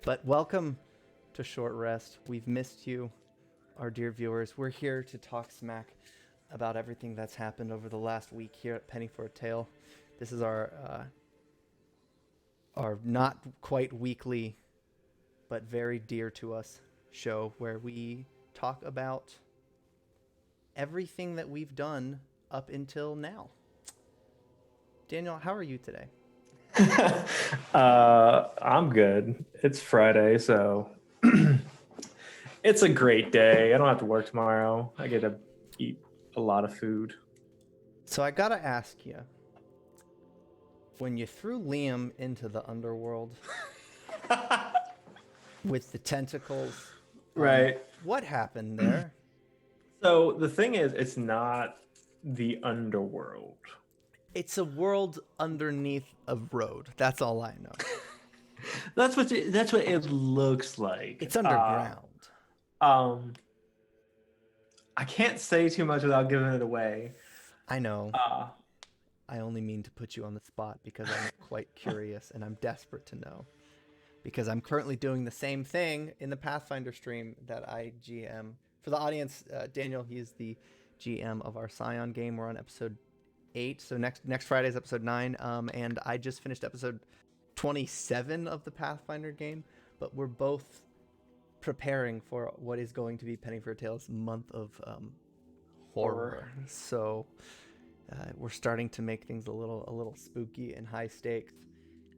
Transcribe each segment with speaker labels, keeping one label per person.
Speaker 1: But welcome to Short Rest. We've missed you, our dear viewers. We're here to talk smack about everything that's happened over the last week here at Penny for a Tale. This is our not quite weekly, but very dear to us show where we talk about everything that we've done up until now. Daniel, how are you today?
Speaker 2: I'm good. It's Friday, so it's a great day. I don't have to work tomorrow. I get to eat a lot of food.
Speaker 1: So I gotta ask you, when you threw Liam into the underworld with the tentacles,
Speaker 2: Right.
Speaker 1: what happened there?
Speaker 2: So the thing is, it's not the underworld.
Speaker 1: It's a world underneath a road. That's all I know.
Speaker 2: That's what it looks like.
Speaker 1: It's underground.
Speaker 2: Um, I can't say too much without giving it away.
Speaker 1: I know.
Speaker 2: Uh,
Speaker 1: I only mean to put you on the spot because I'm quite curious and I'm desperate to know. Because I'm currently doing the same thing in the Pathfinder stream that I GM. For the audience, Daniel, he is the GM of our Scion game. We're on episode 8, so next Friday's episode 9. And I just finished episode 27 of the Pathfinder game, but we're both preparing for what is going to be Penny for a Tale's month of horror. So we're starting to make things a little spooky and high stakes.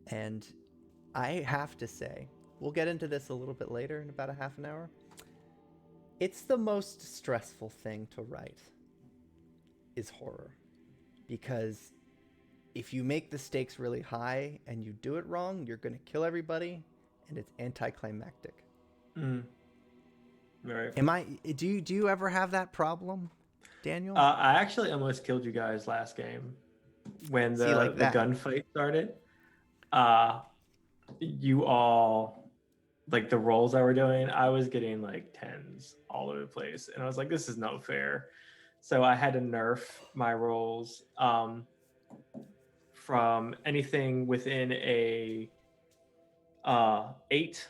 Speaker 1: And I have to say, we'll get into this a little bit later in about a half an hour. It's the most stressful thing to write is horror. Because if you make the stakes really high and you do it wrong, you're going to kill everybody and it's anticlimactic.
Speaker 2: right.
Speaker 1: Do you ever have that problem, Daniel?
Speaker 2: I actually almost killed you guys last game when the gunfight started. You all, like the rolls I were doing, I was getting like 10s all over the place. And I was like, this is no fair. So I had to nerf my rolls from anything within a 8.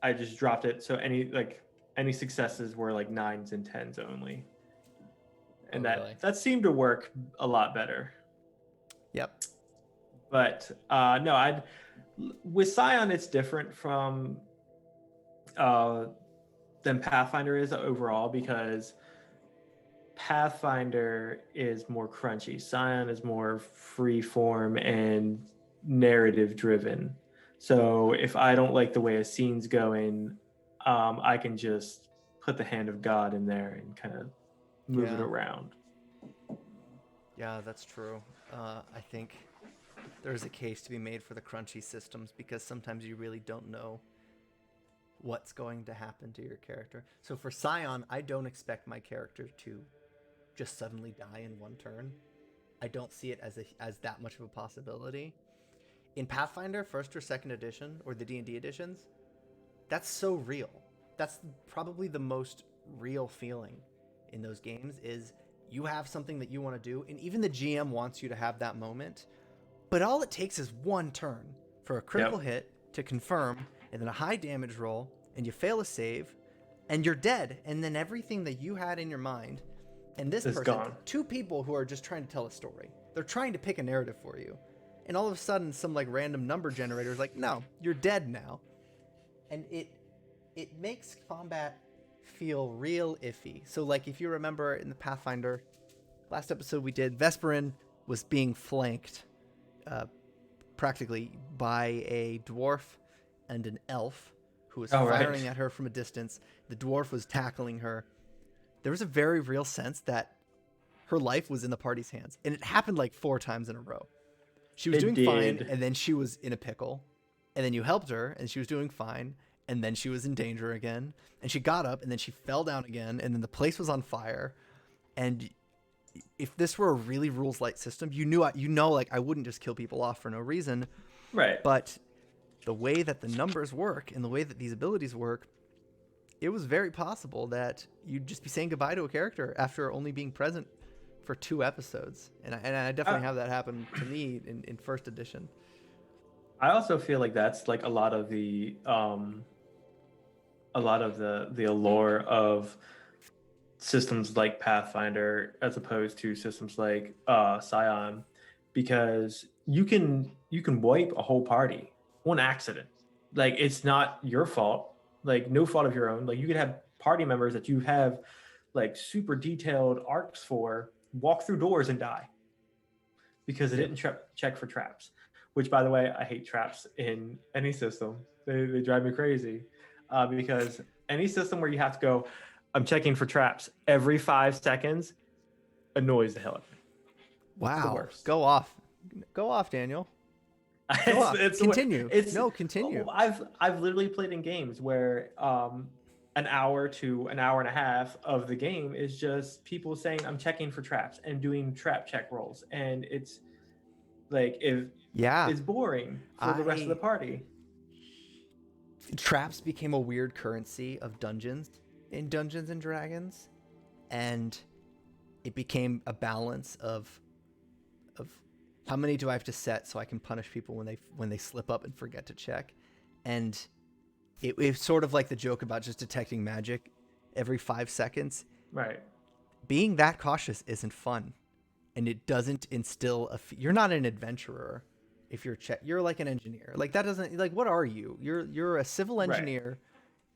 Speaker 2: I just dropped it. So any successes were like 9s and 10s only. And that seemed to work a lot better.
Speaker 1: Yep.
Speaker 2: But no, with Scion, it's different from than Pathfinder is overall because Pathfinder is more crunchy. Scion is more free form and narrative driven. So if I don't like the way a scene's going, I can just put the hand of God in there and kind of move it around.
Speaker 1: Yeah, that's true. I think there's a case to be made for the crunchy systems because sometimes you really don't know what's going to happen to your character. So for Scion, I don't expect my character to just suddenly die in one turn. I don't see it as that much of a possibility. In Pathfinder, 1st or 2nd edition, or the D&D editions, that's so real. That's probably the most real feeling in those games is you have something that you want to do, and even the GM wants you to have that moment, but all it takes is one turn for a critical hit to confirm, and then a high damage roll, and you fail a save, and you're dead, and then everything that you had in your mind, and this person,
Speaker 2: gone.
Speaker 1: 2 people who are just trying to tell a story. They're trying to pick a narrative for you. And all of a sudden, some like random number generator is like, no, you're dead now. And it makes combat feel real iffy. So like if you remember in the Pathfinder last episode we did, Vesperin was being flanked practically by a dwarf and an elf who was firing at her from a distance. The dwarf was tackling her. There was a very real sense that her life was in the party's hands. And it happened like 4 times in a row. She was doing fine, and then she was in a pickle. And then you helped her, and she was doing fine. And then she was in danger again. And she got up, and then she fell down again. And then the place was on fire. And if this were a really rules-light system, like I wouldn't just kill people off for no reason.
Speaker 2: Right.
Speaker 1: But the way that the numbers work and the way that these abilities work, it was very possible that you'd just be saying goodbye to a character after only being present for 2 episodes. And I definitely have that happen to me in 1st edition.
Speaker 2: I also feel like that's like a lot of the a lot of the allure of systems like Pathfinder as opposed to systems like Scion, because you can wipe a whole party on accident. Like it's not your fault, like no fault of your own. Like you could have party members that you have like super detailed arcs for walk through doors and die because they
Speaker 1: Yep.
Speaker 2: didn't check for traps. Which, by the way, I hate traps in any system. They drive me crazy because any system where you have to go, I'm checking for traps every 5 seconds annoys the hell out of me. It's the
Speaker 1: Wow.
Speaker 2: worst.
Speaker 1: Go off. Go off, Daniel. Go off.
Speaker 2: It's
Speaker 1: Continue.
Speaker 2: it's
Speaker 1: No, continue.
Speaker 2: I've literally played in games where an hour to an hour and a half of the game is just people saying I'm checking for traps and doing trap check rolls, and it's like if
Speaker 1: Yeah.
Speaker 2: it's boring for the rest of the party.
Speaker 1: Traps became a weird currency of dungeons in Dungeons and Dragons, and it became a balance of how many do I have to set so I can punish people when they slip up and forget to check, and it's sort of like the joke about just detecting magic every 5 seconds.
Speaker 2: Right.
Speaker 1: Being that cautious isn't fun, and it doesn't instill you're not an adventurer if you're like an engineer. Like that doesn't, like, what are you? You're a civil engineer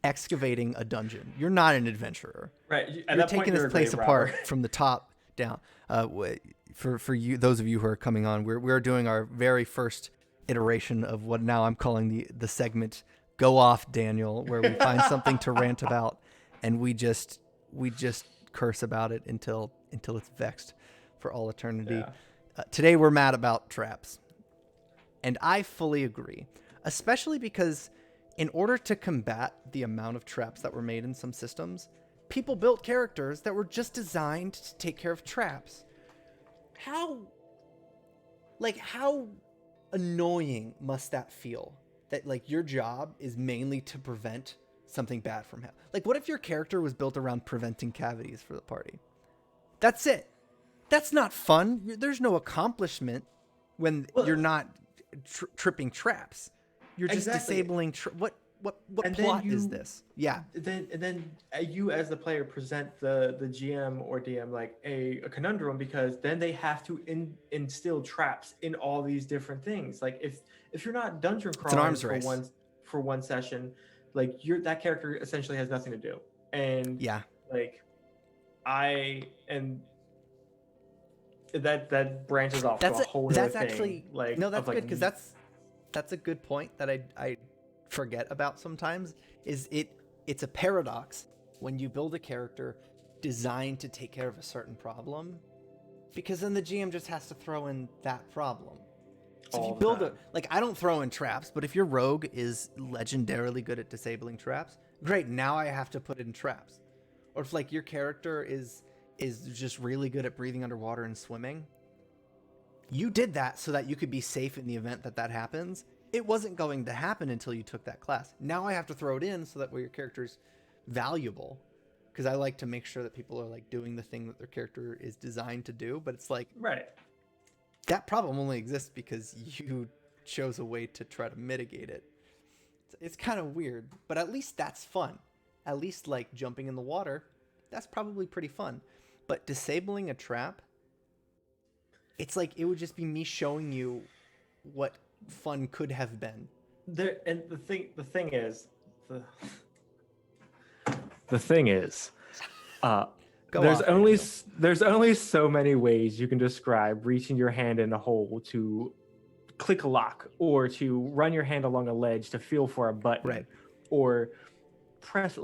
Speaker 1: excavating a dungeon. You're not an adventurer.
Speaker 2: Right. At
Speaker 1: You're
Speaker 2: that
Speaker 1: taking
Speaker 2: point,
Speaker 1: this
Speaker 2: you're a
Speaker 1: place
Speaker 2: grave
Speaker 1: apart
Speaker 2: robber.
Speaker 1: from the top down. For you, those of you who are coming on, we're doing our very first iteration of what now I'm calling the segment "Go Off, Daniel," where we find something to rant about, and we just curse about it until it's vexed for all eternity.
Speaker 2: Yeah.
Speaker 1: Today we're mad about traps, and I fully agree, especially because in order to combat the amount of traps that were made in some systems, people built characters that were just designed to take care of traps. How annoying must that feel? That like your job is mainly to prevent something bad from happening. Like what if your character was built around preventing cavities for the party? That's it. That's not fun. There's no accomplishment when you're not tripping traps. You're just disabling. What
Speaker 2: And
Speaker 1: plot is this? Yeah.
Speaker 2: Then you as the player present the GM or DM like a conundrum, because then they have to instill traps in all these different things. Like if you're not dungeon
Speaker 1: It's an
Speaker 2: crawling
Speaker 1: arms race.
Speaker 2: for one session, like that character essentially has nothing to do. And
Speaker 1: Yeah.
Speaker 2: like that branches off to a whole other
Speaker 1: that's
Speaker 2: thing.
Speaker 1: actually
Speaker 2: Like
Speaker 1: no, that's
Speaker 2: of,
Speaker 1: good, because that's a good point that I forget about sometimes. Is it's a paradox when you build a character designed to take care of a certain problem, because then the GM just has to throw in that problem. So if you build I don't throw in traps, but if your rogue is legendarily good at disabling traps, great, now I have to put in traps. Or if like your character is just really good at breathing underwater and swimming, you did that so that you could be safe in the event that happens. It wasn't going to happen until you took that class. Now I have to throw it in so that way your character's valuable, because I like to make sure that people are like doing the thing that their character is designed to do. But it's like,
Speaker 2: right.
Speaker 1: that problem only exists because you chose a way to try to mitigate it. It's kind of weird, but at least that's fun. At least like jumping in the water, that's probably pretty fun. But disabling a trap, it's like it would just be me showing you what fun could have been.
Speaker 2: And the thing is, the thing is, there's only so many ways you can describe reaching your hand in a hole to click a lock, or to run your hand along a ledge to feel for a button,
Speaker 1: Right.
Speaker 2: or press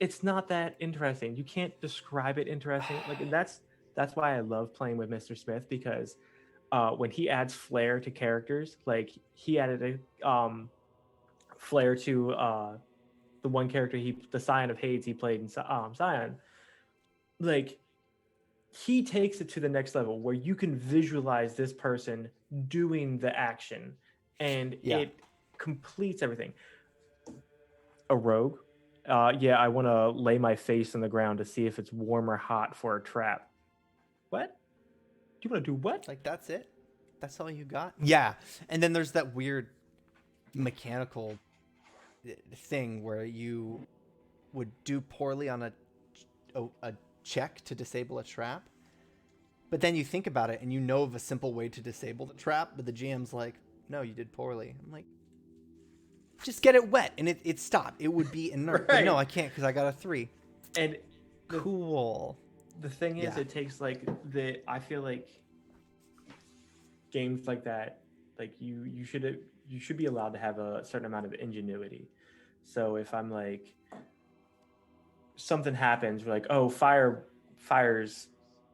Speaker 2: it's not that interesting. You can't describe it interesting. Like that's why I love playing with Mr. Smith, because when he adds flair to characters, like he added a flair to the one character, the Scion of Hades he played in Scion. Like he takes it to the next level where you can visualize this person doing the action, and it completes everything. A rogue, I want to lay my face on the ground to see if it's warm or hot for a trap. What? Do you want to do what?
Speaker 1: Like that's it? That's all you got? Yeah. And then there's that weird mechanical thing where you would do poorly on a check to disable a trap. But then you think about it and you know of a simple way to disable the trap, but the GM's like, no, you did poorly. I'm like, just get it wet and it stopped. It would be inert.
Speaker 2: Right.
Speaker 1: But no, I can't because I got a 3.
Speaker 2: And
Speaker 1: Cool.
Speaker 2: the thing is,
Speaker 1: Yeah.
Speaker 2: it takes like I feel like games like that, like you should be allowed to have a certain amount of ingenuity. So if I'm like, something happens, we're like, oh, fire's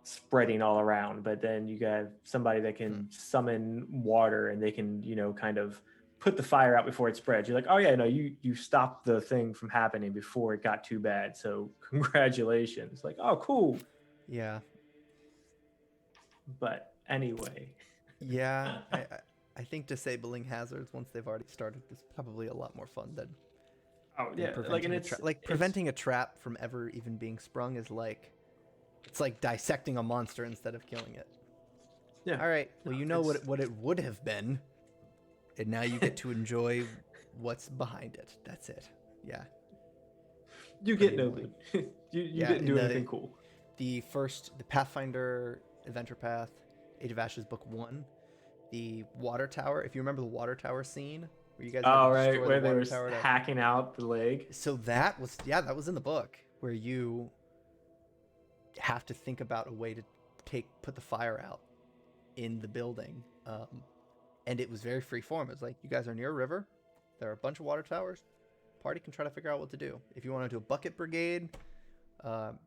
Speaker 2: spreading all around, but then you got somebody that can summon water and they can, kind of put the fire out before it spreads. You're like, oh yeah, no, you stopped the thing from happening before it got too bad. So congratulations. Like, oh, cool.
Speaker 1: Yeah.
Speaker 2: But anyway.
Speaker 1: Yeah. I think disabling hazards once they've already started is probably a lot more fun than preventing a trap from ever even being sprung is it's like dissecting a monster instead of killing it.
Speaker 2: Yeah.
Speaker 1: All right. Well, you know what it would have been, and now you get to enjoy what's behind it. That's it. Yeah.
Speaker 2: You get no loot. you didn't do anything cool.
Speaker 1: The Pathfinder Adventure Path, Age of Ashes Book 1, the water tower. If you remember the water tower scene where you guys
Speaker 2: where they were hacking out the leg.
Speaker 1: So that was in the book, where you have to think about a way to put the fire out in the building, and it was very free form. It was like, you guys are near a river, there are a bunch of water towers, party can try to figure out what to do. If you want to do a bucket brigade,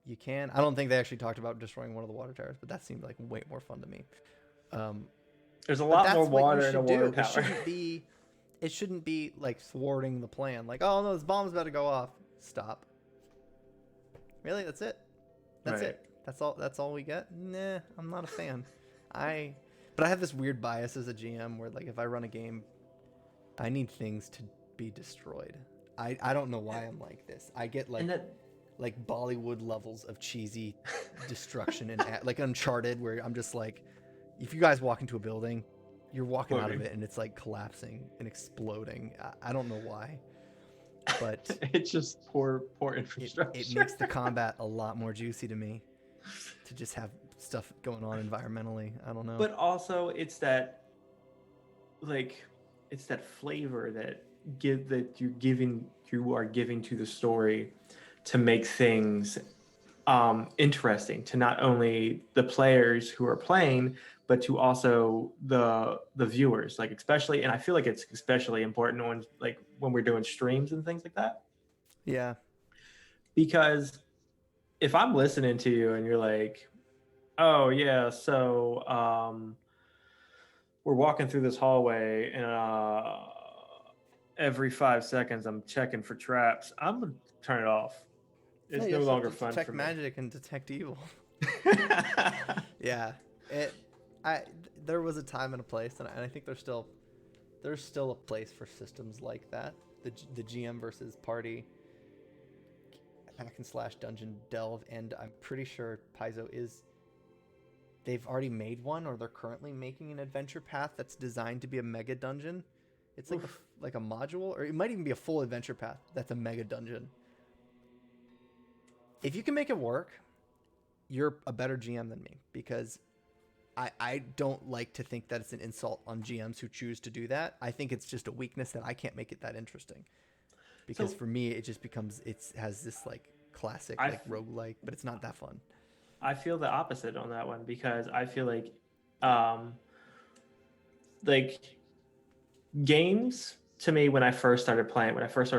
Speaker 1: you can. I don't think they actually talked about destroying one of the water towers, but that seemed like way more fun to me.
Speaker 2: There's a lot more water in a water tower.
Speaker 1: It shouldn't be like thwarting the plan. Like, oh no, this bomb's about to go off. Stop. Really? That's it? That's
Speaker 2: right.
Speaker 1: it? That's all we get? Nah, I'm not a fan. But I have this weird bias as a GM where, like, if I run a game, I need things to be destroyed. I don't know why I'm like this. I get like Bollywood levels of cheesy destruction and like Uncharted, where I'm just like, if you guys walk into a building, you're walking out of it and it's like collapsing and exploding. I don't know why, but
Speaker 2: it's just poor infrastructure.
Speaker 1: It makes the combat a lot more juicy to me, to just have stuff going on environmentally. I don't know.
Speaker 2: But also, it's that flavor that you are giving to the story to make things interesting to not only the players who are playing, but to also the viewers, like, especially, and I feel like it's especially important when we're doing streams and things like that.
Speaker 1: Yeah.
Speaker 2: Because if I'm listening to you and you're like, oh yeah, so we're walking through this hallway and every 5 seconds I'm checking for traps, I'm gonna turn it off. It's no longer fun for me.
Speaker 1: Detect magic and detect evil. Yeah. There was a time and a place, and I think there's still a place for systems like that. The GM versus party hack and slash dungeon delve, and I'm pretty sure Paizo they've already made one, or they're currently making an adventure path that's designed to be a mega dungeon. It's like a module, or it might even be a full adventure path that's a mega dungeon. If you can make it work, you're a better GM than me, because I don't like to think that it's an insult on GMs who choose to do that. I think it's just a weakness that I can't make it that interesting. Because for me, it just has this like classic roguelike, but it's not that fun.
Speaker 2: I feel the opposite on that one, because I feel like games, to me, when I first started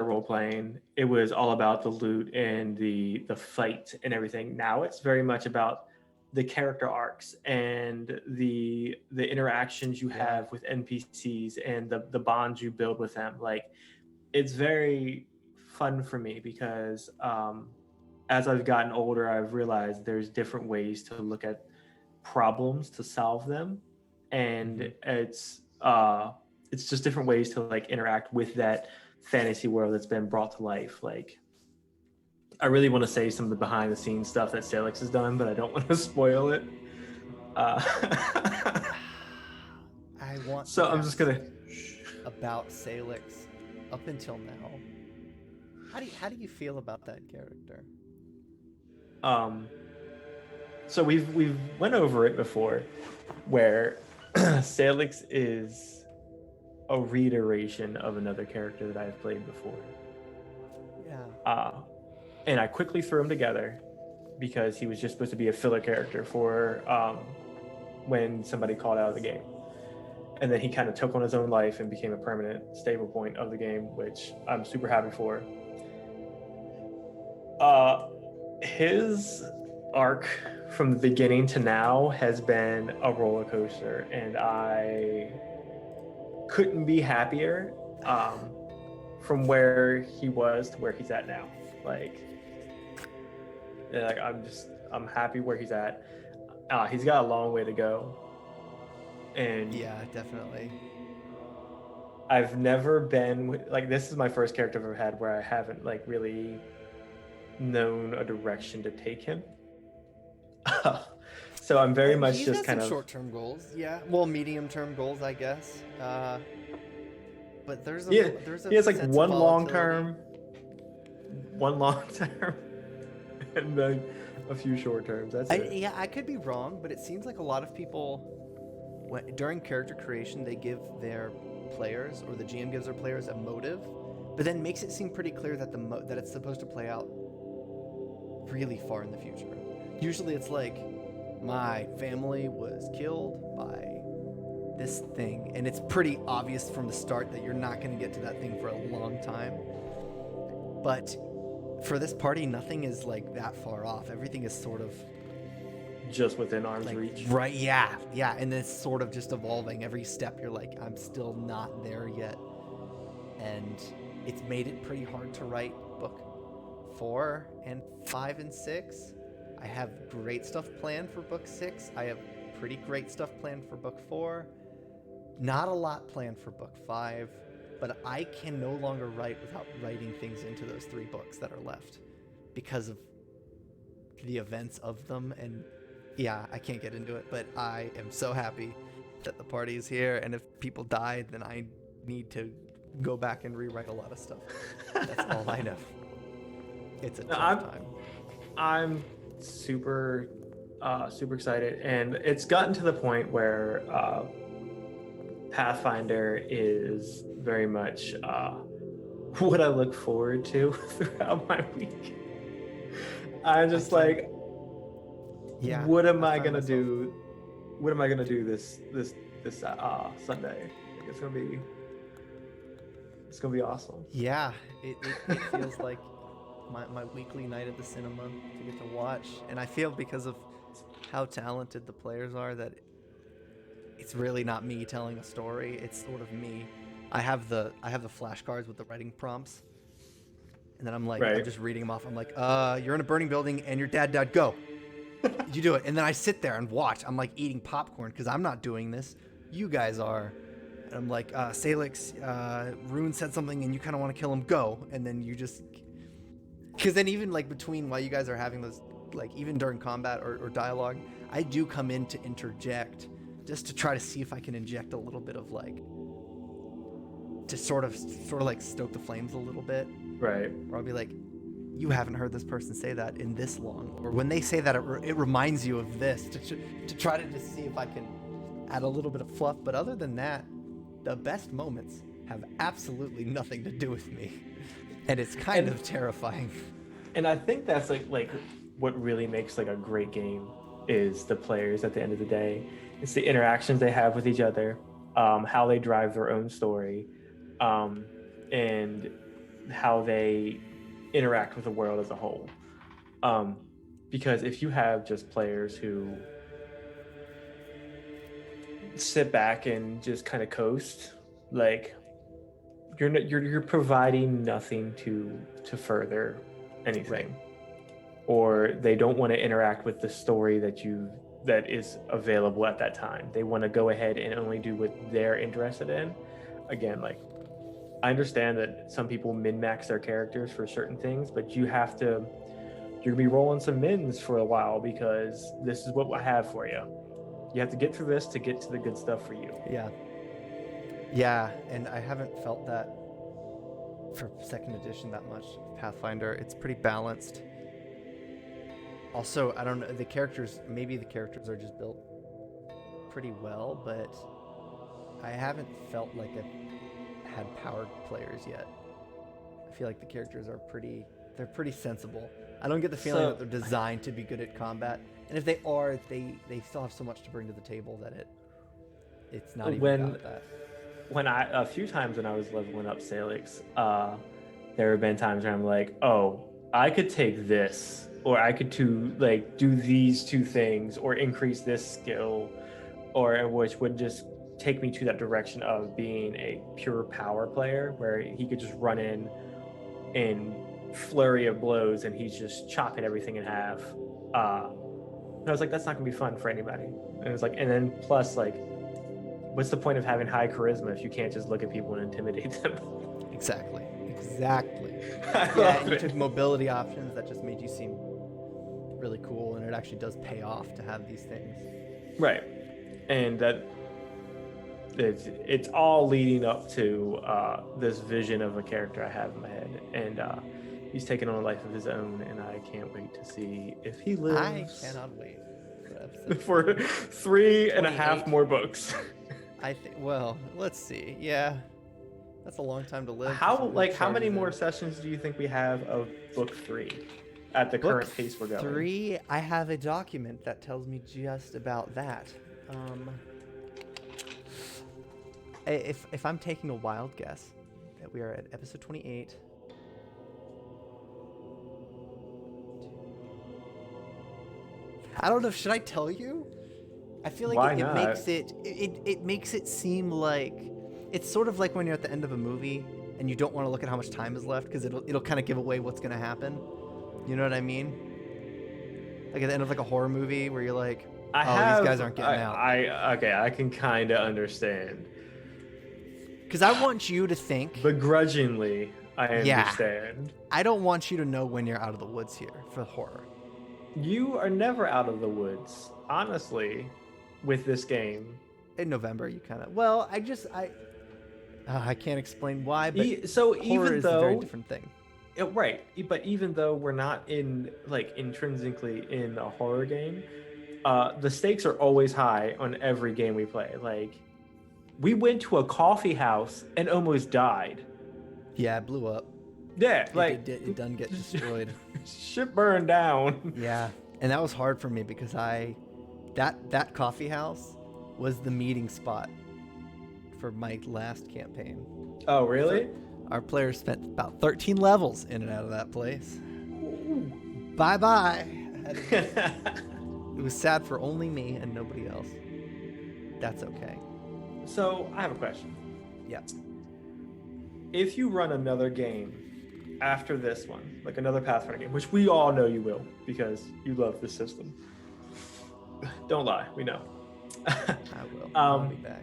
Speaker 2: role playing, it was all about the loot and the fight and everything. Now it's very much about the character arcs and the interactions you have with NPCs and the bonds you build with them. Like, it's very fun for me because as I've gotten older, I've realized there's different ways to look at problems to solve them, and it's just different ways to like interact with that fantasy world that's been brought to life. Like, I really want to say some of the behind the scenes stuff that Salix has done, but I don't want to spoil it.
Speaker 1: I want.
Speaker 2: So I'm just gonna
Speaker 1: about Salix. Up until now, how do you feel about that character?
Speaker 2: So we've went over it before, where Salix is a reiteration of another character that I've played before.
Speaker 1: Yeah.
Speaker 2: And I quickly threw him together because he was just supposed to be a filler character for when somebody called out of the game. And then he kind of took on his own life and became a permanent stable point of the game, which I'm super happy for. His arc from the beginning to now has been a roller coaster, and I couldn't be happier from where he was to where he's at now. Like I'm happy where he's at. He's got a long way to go, and
Speaker 1: Yeah, definitely.
Speaker 2: I've never been like, this is my first character I've ever had where I haven't like really known a direction to take him. So I'm very much
Speaker 1: He's
Speaker 2: just
Speaker 1: got
Speaker 2: kind
Speaker 1: some
Speaker 2: of
Speaker 1: short-term goals. Yeah, well, medium-term goals, I guess. But there's a
Speaker 2: he has like
Speaker 1: sense of
Speaker 2: one long
Speaker 1: volatility.
Speaker 2: term, and then a few short terms. That's it.
Speaker 1: Yeah, I could be wrong, but it seems like a lot of people, during character creation, they give their players, or the GM gives their players, a motive, but then makes it seem pretty clear that that it's supposed to play out really far in the future. Usually, it's like, my family was killed by this thing, and it's pretty obvious from the start that you're not going to get to that thing for a long time. But for this party, nothing is like that far off. Everything is sort of
Speaker 2: Just within arm's
Speaker 1: like,
Speaker 2: reach.
Speaker 1: right, yeah, and it's sort of just evolving. Every step you're like, I'm still not there yet. And it's made it pretty hard to write book 4 and 5 and 6. I have great stuff planned for book 6. I have pretty great stuff planned for book 4. Not a lot planned for book 5, but I can no longer write without writing things into those 3 books that are left because of the events of them. And yeah, I can't get into it, but I am so happy that the party is here. And if people died, then I need to go back and rewrite a lot of stuff. That's all I know. It's a tough time.
Speaker 2: I'm super excited, and it's gotten to the point where Pathfinder is very much what I look forward to throughout my week. I'm just like,
Speaker 1: yeah,
Speaker 2: what am I gonna do? What am I gonna do this Sunday? It's gonna be awesome.
Speaker 1: Yeah, it feels like my weekly night at the cinema to get to watch, and I feel because of how talented the players are that it's really not me telling a story. It's sort of me. I have the flashcards with the writing prompts, and then I'm like,
Speaker 2: right.
Speaker 1: I'm just reading them off. I'm like, you're in a burning building and your dad died. Go. You do it. And then I sit there and watch. I'm like eating popcorn because I'm not doing this. You guys are. And I'm like, Salix, Rune said something and you kind of want to kill him. Go. And then you just, because then even like between while you guys are having those, like even during combat or dialogue, I do come in to interject just to try to see if I can inject a little bit of like, to sort of like stoke the flames a little bit.
Speaker 2: Right.
Speaker 1: Or I'll be like, you haven't heard this person say that in this long. Or when they say that, it reminds you of this, to try to just see if I can add a little bit of fluff. But other than that, the best moments have absolutely nothing to do with me. And it's kind of terrifying.
Speaker 2: And I think that's like what really makes like a great game is the players at the end of the day. It's the interactions they have with each other, how they drive their own story, and how they interact with the world as a whole. Because if you have just players who sit back and just kind of coast, like you're providing nothing to further anything.
Speaker 1: Right.
Speaker 2: Or they don't want to interact with the story that is available at that time. They want to go ahead and only do what they're interested in. Again, like, I understand that some people min-max their characters for certain things, but you're gonna be rolling some mins for a while because this is what I have for you. You have to get through this to get to the good stuff for you.
Speaker 1: Yeah, and I haven't felt that for second edition that much Pathfinder. It's pretty balanced. Also, I don't know, maybe the characters are just built pretty well, but I haven't felt like I've had powered players yet. I feel like the characters are they're pretty sensible. I don't get the feeling that they're designed to be good at combat. And if they are, they still have so much to bring to the table that it's not even about that.
Speaker 2: A few times when I was leveling up Salix, there have been times where I'm like, oh, I could take this, or I could do these two things, or increase this skill, or which would just take me to that direction of being a pure power player, where he could just run in flurry of blows and he's just chopping everything in half. And I was like, that's not gonna be fun for anybody. And it was like, and then plus, like, what's the point of having high charisma if you can't just look at people and intimidate them?
Speaker 1: Exactly.
Speaker 2: Yeah,
Speaker 1: and you took mobility options that just made you seem really cool, and it actually does pay off to have these things.
Speaker 2: Right. And that it's all leading up to this vision of a character I have in my head. And he's taking on a life of his own, and I can't wait to see if he lives.
Speaker 1: I cannot wait
Speaker 2: for 3.5 more books.
Speaker 1: I think. Well, let's see. Yeah, that's a long time to live.
Speaker 2: How many more sessions do you think we have of book 3 at the current pace we're going?
Speaker 1: 3. I have a document that tells me just about that. If I'm taking a wild guess, that we are at episode 28. I don't know. Should I tell you? I feel like it makes it seem like it's sort of like when you're at the end of a movie and you don't want to look at how much time is left because it'll kind of give away what's gonna happen. You know what I mean? Like at the end of like a horror movie where you're like, these guys aren't getting out.
Speaker 2: I can kind of understand.
Speaker 1: Because I want you to think.
Speaker 2: Begrudgingly, I understand.
Speaker 1: I don't want you to know when you're out of the woods here for horror.
Speaker 2: You are never out of the woods, honestly, with this game.
Speaker 1: In November, you kind of. Well, I can't explain why, but
Speaker 2: horror
Speaker 1: is a very different thing.
Speaker 2: Right, but even though we're not intrinsically in a horror game, the stakes are always high on every game we play. Like, we went to a coffee house and almost died.
Speaker 1: Yeah, it blew up.
Speaker 2: Yeah,
Speaker 1: it done get destroyed.
Speaker 2: Shit burned down.
Speaker 1: Yeah, and that was hard for me because that coffee house was the meeting spot for my last campaign.
Speaker 2: Oh, really?
Speaker 1: So our players spent about 13 levels in and out of that place. Bye-bye. It was sad for only me and nobody else. That's okay.
Speaker 2: So, I have a question.
Speaker 1: Yeah.
Speaker 2: If you run another game after this one, like another Pathfinder game, which we all know you will because you love the system. Don't lie, we know.
Speaker 1: I will. I'll be back.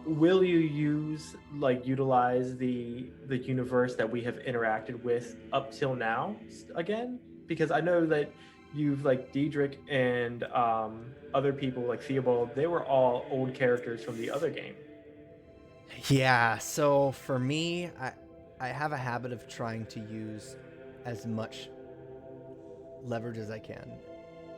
Speaker 2: Will you utilize the universe that we have interacted with up till now again? Because I know that you've Diedrich and other people like Theobald, they were all old characters from the other game.
Speaker 1: Yeah, so for me, I have a habit of trying to use as much leverage as I can.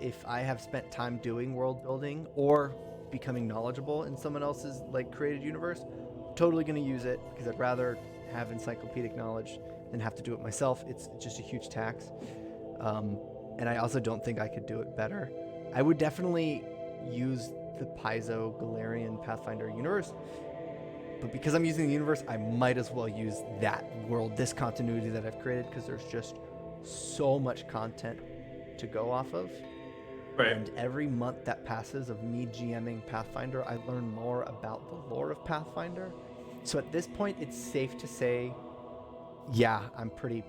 Speaker 1: If I have spent time doing world building or becoming knowledgeable in someone else's created universe, I'm totally going to use it because I'd rather have encyclopedic knowledge than have to do it myself. It's just a huge tax. And I also don't think I could do it better. I would definitely use the Paizo Galarian Pathfinder universe, but because I'm using the universe, I might as well use that world discontinuity that I've created because there's just so much content to go off of.
Speaker 2: Right.
Speaker 1: And every month that passes of me GMing Pathfinder, I learn more about the lore of Pathfinder. So at this point, it's safe to say, yeah, I'm pretty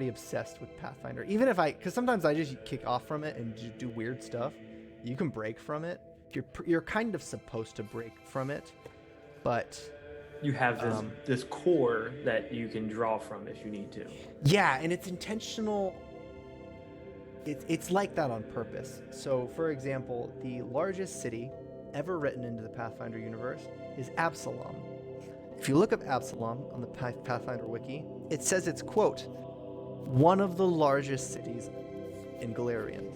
Speaker 1: obsessed with Pathfinder. Even if because sometimes I just kick off from it and just do weird stuff. You can break from it. You're kind of supposed to break from it, but
Speaker 2: you have this core that you can draw from if you need to.
Speaker 1: Yeah, and it's intentional. It's like that on purpose. So, for example, the largest city ever written into the Pathfinder universe is Absalom. If you look up Absalom on the Pathfinder wiki, it says it's, quote, one of the largest cities in Galarian.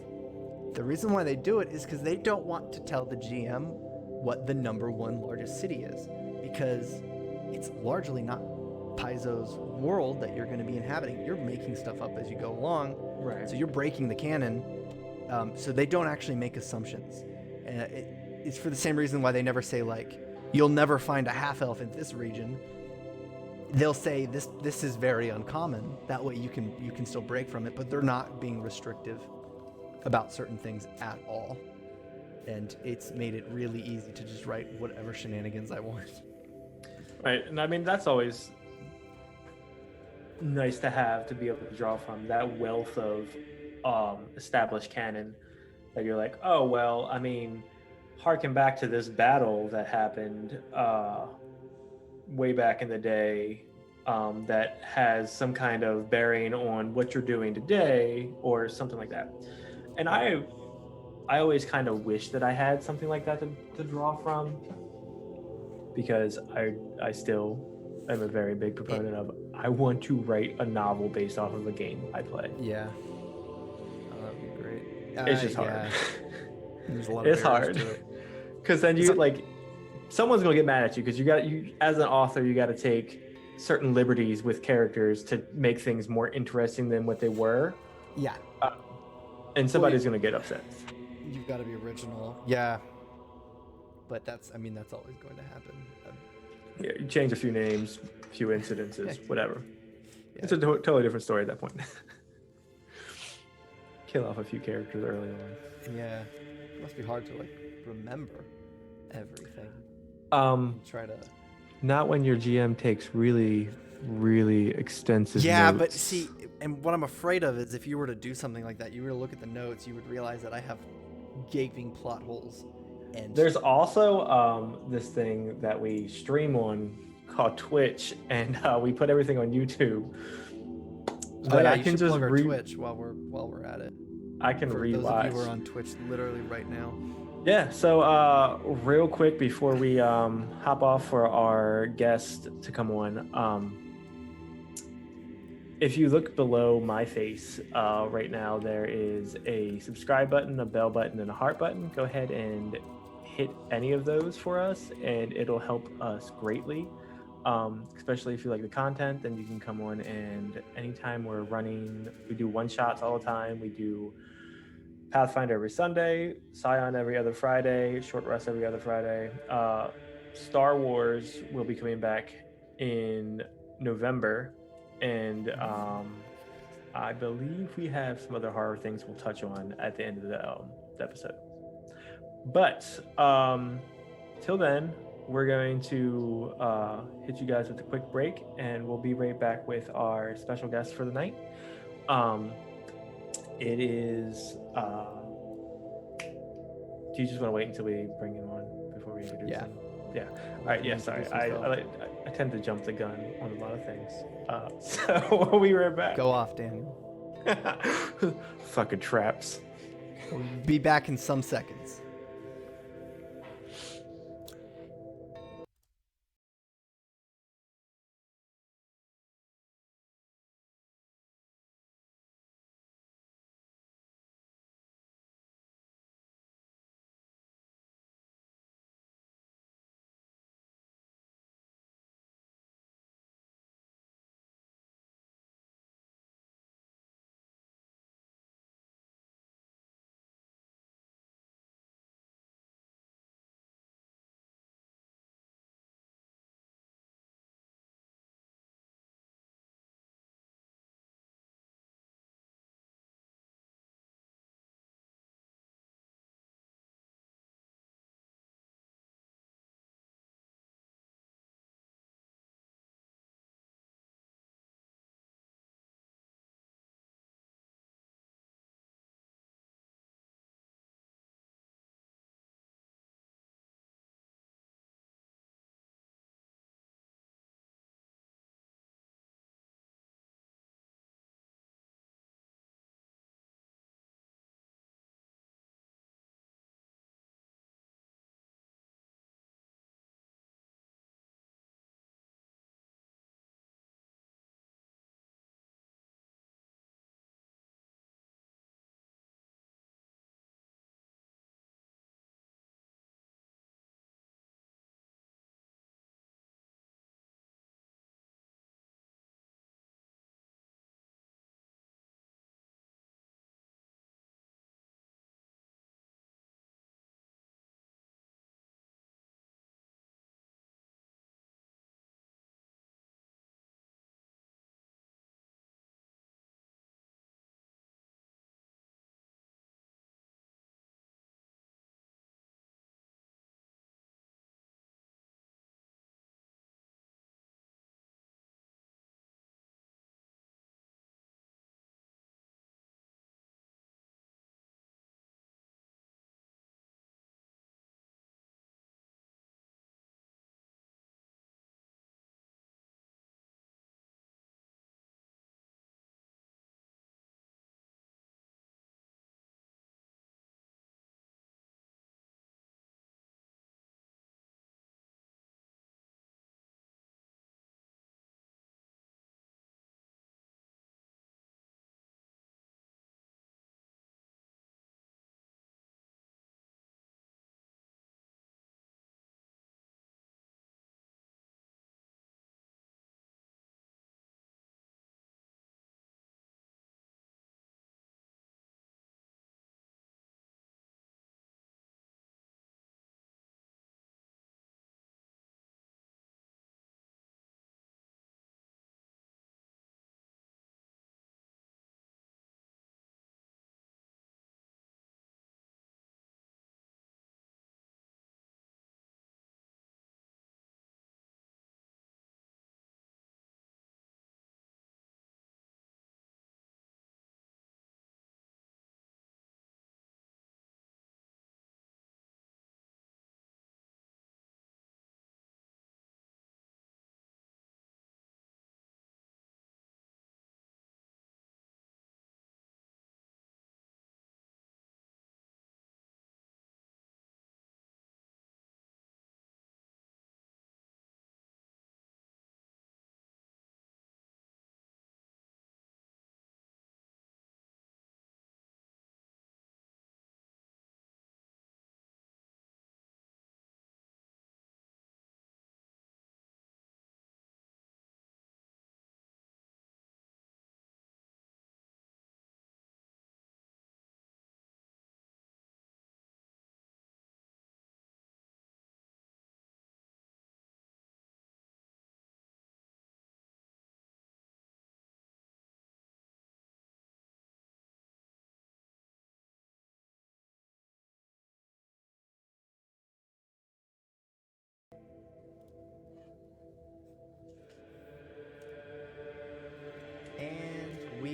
Speaker 1: The reason why they do it is because they don't want to tell the GM what the number one largest city is, because it's largely not Paizo's world that you're going to be inhabiting. You're making stuff up as you go along,
Speaker 2: Right.
Speaker 1: so you're breaking the canon. So they don't actually make assumptions. It's for the same reason why they never say, like, you'll never find a half-elf in this region. They'll say this is very uncommon. That way you can still break from it, but they're not being restrictive about certain things at all. And it's made it really easy to just write whatever shenanigans I want.
Speaker 2: Right. And I mean, that's always nice to have, to be able to draw from that wealth of established canon that you're like, oh, well, I mean, harken back to this battle that happened way back in the day that has some kind of bearing on what you're doing today or something like that. And I always kind of wish that I had something like that to draw from, because I still am a very big proponent of, I want to write a novel based off of a game I play.
Speaker 1: Yeah. That'd be great.
Speaker 2: It's just hard.
Speaker 1: Yeah. There's a lot of
Speaker 2: It's hard.
Speaker 1: to it.
Speaker 2: Because then you like, someone's gonna get mad at you because you as an author, you got to take certain liberties with characters to make things more interesting than what they were.
Speaker 1: Yeah.
Speaker 2: And somebody's gonna get upset.
Speaker 1: You've got to be original. Yeah. But that's always going to happen.
Speaker 2: Yeah, you change a few names, a few incidences, whatever.
Speaker 1: Yeah.
Speaker 2: It's a totally different story at that point. Kill off a few characters early on.
Speaker 1: Yeah. It must be hard to, like, remember everything.
Speaker 2: Try to. Not when your GM takes really, really extensive notes.
Speaker 1: But see, and what I'm afraid of is if you were to do something like that, you were to look at the notes, you would realize that I have gaping plot holes. And
Speaker 2: there's also this thing that we stream on called Twitch, and we put everything on YouTube. But I can just
Speaker 1: Twitch while we're at it.
Speaker 2: I can rewatch.
Speaker 1: Those of you who are on Twitch literally right now.
Speaker 2: Yeah. So real quick before we hop off for our guest to come on, if you look below my face right now, there is a subscribe button, a bell button, and a heart button. Go ahead and hit any of those for us, and it'll help us greatly. Especially if you like the content, then you can come on, and anytime we're running, we do one shots all the time. We do Pathfinder every Sunday, Scion every other Friday, Short Rest every other Friday. Star Wars will be coming back in November, and I believe we have some other horror things we'll touch on at the end of the episode. But till then, we're going to hit you guys with a quick break, and we'll be right back with our special guest for the night. It is. Do you just want to wait until we bring him on before we introduce him? Yeah. All right. Yeah. Sorry. I tend to jump the gun on a lot of things. So we'll be right back.
Speaker 1: Go off, Daniel.
Speaker 2: Fucking traps.
Speaker 1: We'll be back in some seconds.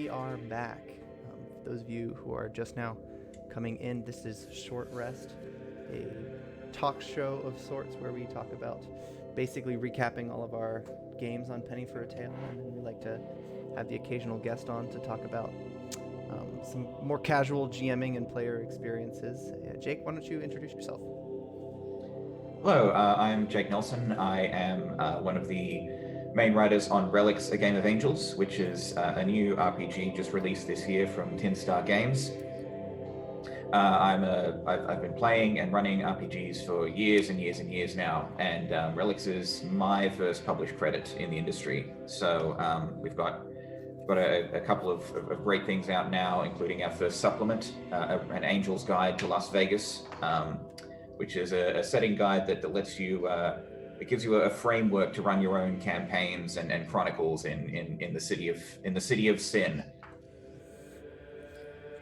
Speaker 1: we are back. For those of you who are just now coming in, this is Short Rest, a talk show of sorts where we talk about basically recapping all of our games on Penny for a Tale, and then we like to have the occasional guest on to talk about some more casual GMing and player experiences. Jake, why don't you introduce yourself?
Speaker 3: Hello, I'm Jake Nelson. I am one of the main writers on Relics, A Game of Angels, which is a new RPG just released this year from Tin Star Games. I've been playing and running RPGs for years and years and years now, and Relics is my first published credit in the industry. So we've got a couple of great things out now, including our first supplement, an Angel's Guide to Las Vegas, which is a setting guide that lets you, it gives you a framework to run your own campaigns and chronicles in the city of Sin.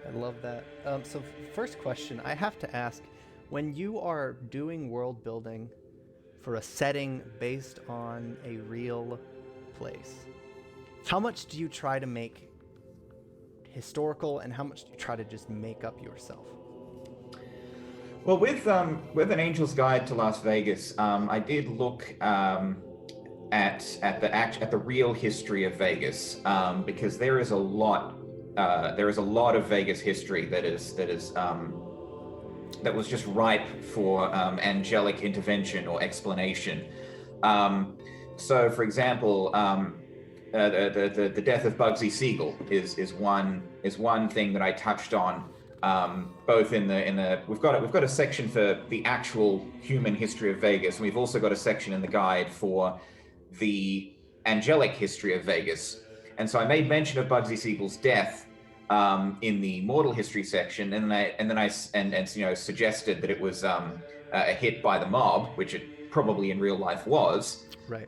Speaker 1: I love that. So first question, I have to ask, when you are doing world building for a setting based on a real place, how much do you try to make historical and how much do you try to just make up yourself?
Speaker 3: Well, with an Angel's Guide to Las Vegas, I did look at the real history of Vegas, because there is a lot of Vegas history that was just ripe for angelic intervention or explanation. So, for example, the death of Bugsy Siegel is one thing that I touched on. Both in the we've got a section for the actual human history of Vegas, and we've also got a section in the guide for the angelic history of Vegas. And so I made mention of Bugsy Siegel's death in the mortal history section, and then I suggested that it was a hit by the mob, which it probably in real life was.
Speaker 1: Right.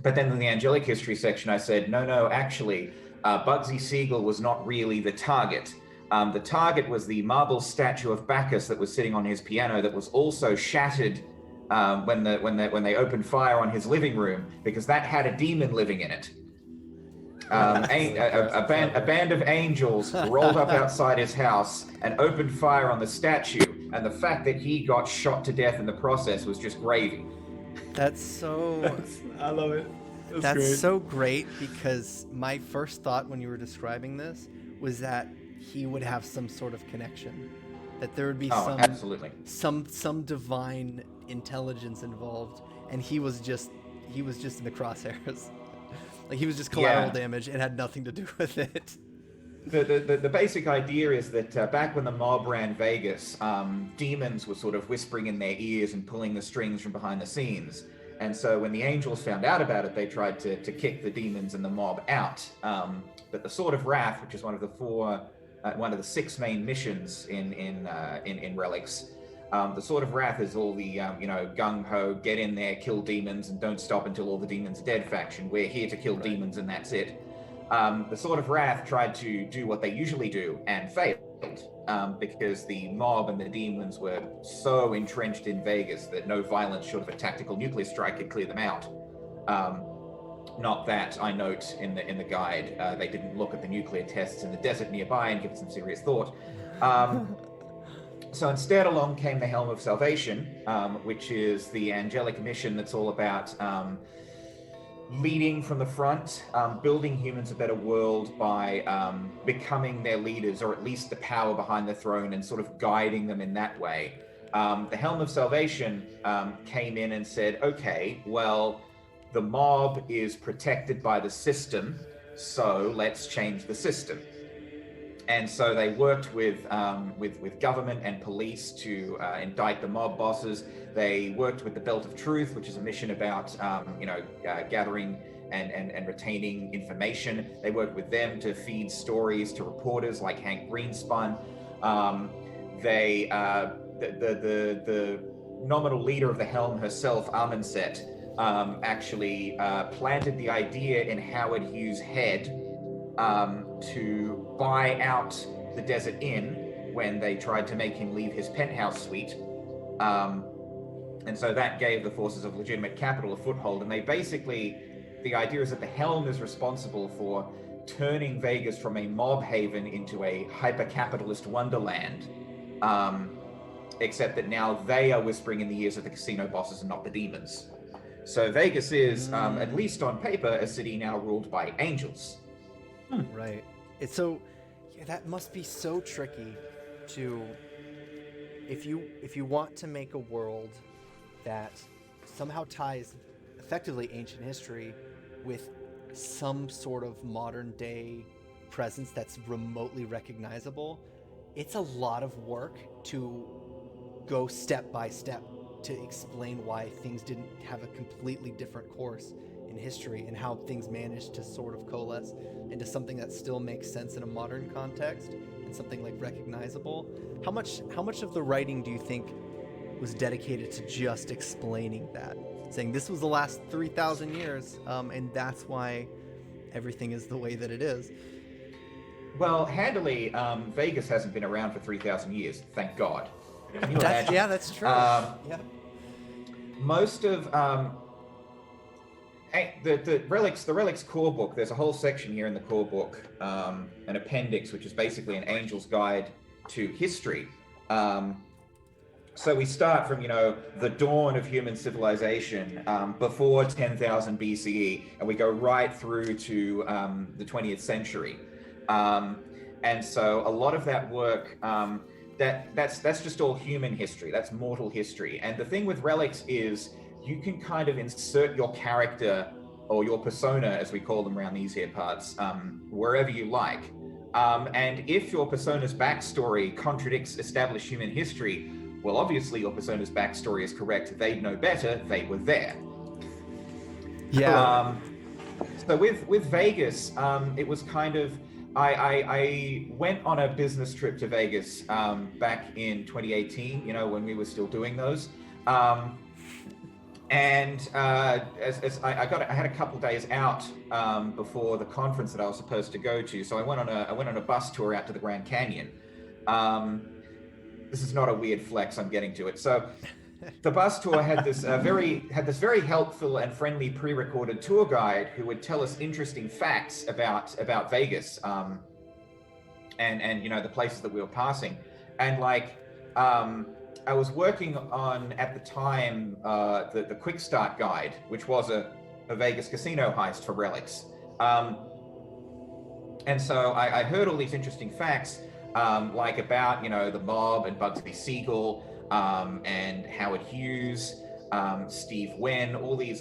Speaker 3: But then in the angelic history section, I said, no, actually, Bugsy Siegel was not really the target. The target was the marble statue of Bacchus that was sitting on his piano that was also shattered when they opened fire on his living room, because that had a demon living in it. A band of angels rolled up outside his house and opened fire on the statue, and the fact that he got shot to death in the process was just gravy.
Speaker 1: That's so...
Speaker 2: I love it.
Speaker 1: That's
Speaker 2: great.
Speaker 1: so great, because my first thought when you were describing this was that he would have some sort of connection, that there would be
Speaker 3: absolutely
Speaker 1: some divine intelligence involved, and he was just in the crosshairs. Like, he was just collateral damage and had nothing to do with it.
Speaker 3: The basic idea is that back when the mob ran Vegas, demons were sort of whispering in their ears and pulling the strings from behind the scenes. And so when the angels found out about it, they tried to kick the demons and the mob out. But the Sword of Wrath, which is one of the 6 main missions in Relics, the Sword of Wrath is all the gung-ho, get in there, kill demons, and don't stop until all the demons are dead faction. We're here to kill demons, and that's it. The Sword of Wrath tried to do what they usually do and failed, because the mob and the demons were so entrenched in Vegas that no violence short of a tactical nuclear strike could clear them out. Not that, I note in the guide, they didn't look at the nuclear tests in the desert nearby and give it some serious thought. So instead along came the Helm of Salvation, which is the angelic mission that's all about leading from the front, building humans a better world by becoming their leaders, or at least the power behind the throne, and sort of guiding them in that way. The Helm of Salvation came in and said, okay, well, the mob is protected by the system, so let's change the system. And so they worked with government and police to indict the mob bosses. They worked with the Belt of Truth, which is a mission about gathering and retaining information. They worked with them to feed stories to reporters like Hank Greenspun. The nominal leader of the Helm herself, Amenset, actually planted the idea in Howard Hughes' head to buy out the Desert Inn when they tried to make him leave his penthouse suite. And so that gave the forces of legitimate capital a foothold. And they basically, the idea is that the Helm is responsible for turning Vegas from a mob haven into a hyper-capitalist wonderland. Except that now they are whispering in the ears of the casino bosses and not the demons. So Vegas is, at least on paper, a city now ruled by angels.
Speaker 1: Right. It's so, yeah, that must be so tricky to, if you want to make a world that somehow ties effectively ancient history with some sort of modern day presence that's remotely recognizable, it's a lot of work to go step by step to explain why things didn't have a completely different course in history and how things managed to sort of coalesce into something that still makes sense in a modern context and something like recognizable. How much of the writing do you think was dedicated to just explaining that, saying this was the last 3,000 years, and that's why everything is the way that it is?
Speaker 3: Well, handily, Vegas hasn't been around for 3,000 years, thank God. Can you imagine?
Speaker 1: Yeah, that's true. Yeah.
Speaker 3: Most of the Relics core book, there's a whole section here in the core book, an appendix, which is basically an angel's guide to history. So we start from, the dawn of human civilization, before 10,000 BCE, and we go right through to the 20th century. And so a lot of that work, that's just all human history. That's mortal history. And the thing with Relics is you can kind of insert your character or your persona, as we call them around these here parts, wherever you like. And if your persona's backstory contradicts established human history, well, obviously your persona's backstory is correct. They'd know better. They were there.
Speaker 1: Yeah.
Speaker 3: So with Vegas, it was kind of, I went on a business trip to Vegas back in 2018, when we were still doing those. And as I had a couple days out before the conference that I was supposed to go to, so I went on a bus tour out to the Grand Canyon. This is not a weird flex. I'm getting to it. So the bus tour had this very helpful and friendly pre-recorded tour guide who would tell us interesting facts about Vegas, and the places that we were passing, and I was working on at the time the quick start guide, which was a Vegas casino heist for Relics, and so I heard all these interesting facts, about the mob and Bugsy Siegel. And Howard Hughes, Steve Wen, all these